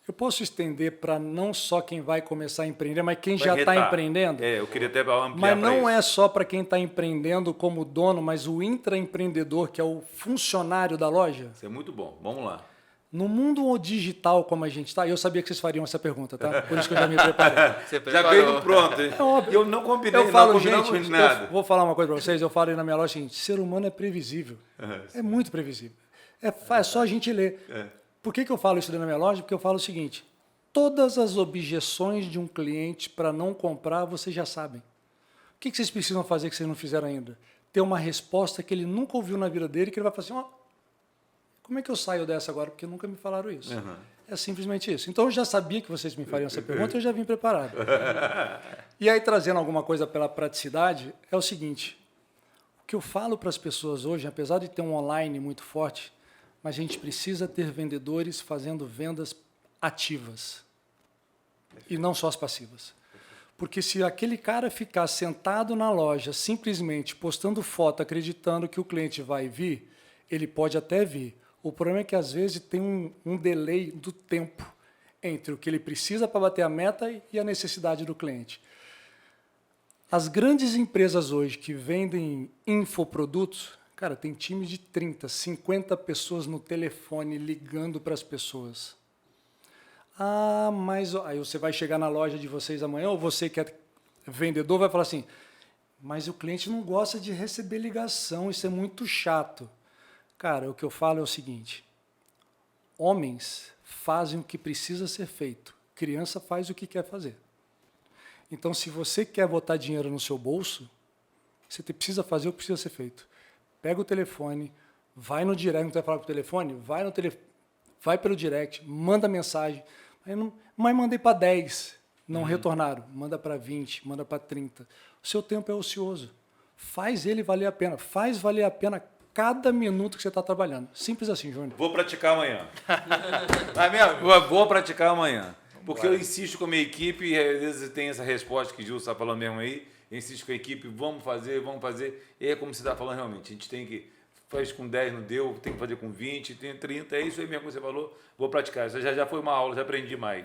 Eu posso estender para não só quem vai começar a empreender, mas quem já está empreendendo? Eu queria até ampliar. Mas não é só para quem está empreendendo como dono, mas o intraempreendedor, que é o funcionário da loja. Isso é muito bom. Vamos lá. No mundo digital como a gente está, eu sabia que vocês fariam essa pergunta, tá? Por isso que eu já me preparei. Já veio pronto, hein? É óbvio. Eu não combinei, eu falo, não gente, nada. Eu vou falar uma coisa para vocês, eu falo aí na minha loja assim, ser humano é previsível. É muito previsível. É só a gente ler. Por que eu falo isso na minha loja? Porque eu falo o seguinte, todas as objeções de um cliente para não comprar, vocês já sabem. O que vocês precisam fazer que vocês não fizeram ainda? Ter uma resposta que ele nunca ouviu na vida dele, que ele vai falar assim, Como é que eu saio dessa agora? Porque nunca me falaram isso. É simplesmente isso. Então eu já sabia que vocês me fariam essa pergunta, eu já vim preparado. E aí, trazendo alguma coisa pela praticidade, é o seguinte: o que eu falo para as pessoas hoje, apesar de ter um online muito forte, mas a gente precisa ter vendedores fazendo vendas ativas e não só as passivas. Porque se aquele cara ficar sentado na loja, simplesmente postando foto, acreditando que o cliente vai vir, ele pode até vir. O problema é que, às vezes, tem um delay do tempo entre o que ele precisa para bater a meta e a necessidade do cliente. As grandes empresas hoje que vendem infoprodutos, cara, tem time de 30, 50 pessoas no telefone ligando para as pessoas. Ah, mas aí você vai chegar na loja de vocês amanhã, ou você que é vendedor vai falar assim, mas o cliente não gosta de receber ligação, isso é muito chato. Cara, o que eu falo é o seguinte: homens fazem o que precisa ser feito, criança faz o que quer fazer. Então, se você quer botar dinheiro no seu bolso, você precisa fazer o que precisa ser feito. Pega o telefone, vai no direct, não vai falar com o telefone? Vai pelo direct, manda mensagem. Mas mandei para 10, não retornaram. Manda para 20, manda para 30. O seu tempo é ocioso. Faz ele valer a pena. Faz valer a pena cada minuto que você está trabalhando. Simples assim, Júnior. Vou praticar amanhã. Vai mesmo? Vou praticar amanhã. Porque eu insisto com a minha equipe, e às vezes tem essa resposta que o Gil está falando mesmo aí, eu insisto com a equipe, vamos fazer, e é como você está falando realmente, a gente tem que, faz com 10 não deu, tem que fazer com 20, tem 30, é isso aí mesmo que você falou, vou praticar, isso já foi uma aula, já aprendi mais.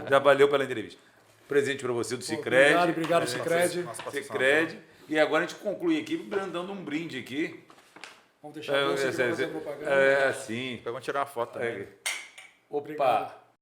Já valeu pela entrevista. Presente para você do Sicredi. Obrigado, Sicredi. Sicredi. E agora a gente conclui aqui dando um brinde aqui. Vamos deixar você fazer propaganda. Assim. Vamos tirar uma foto também. Opa!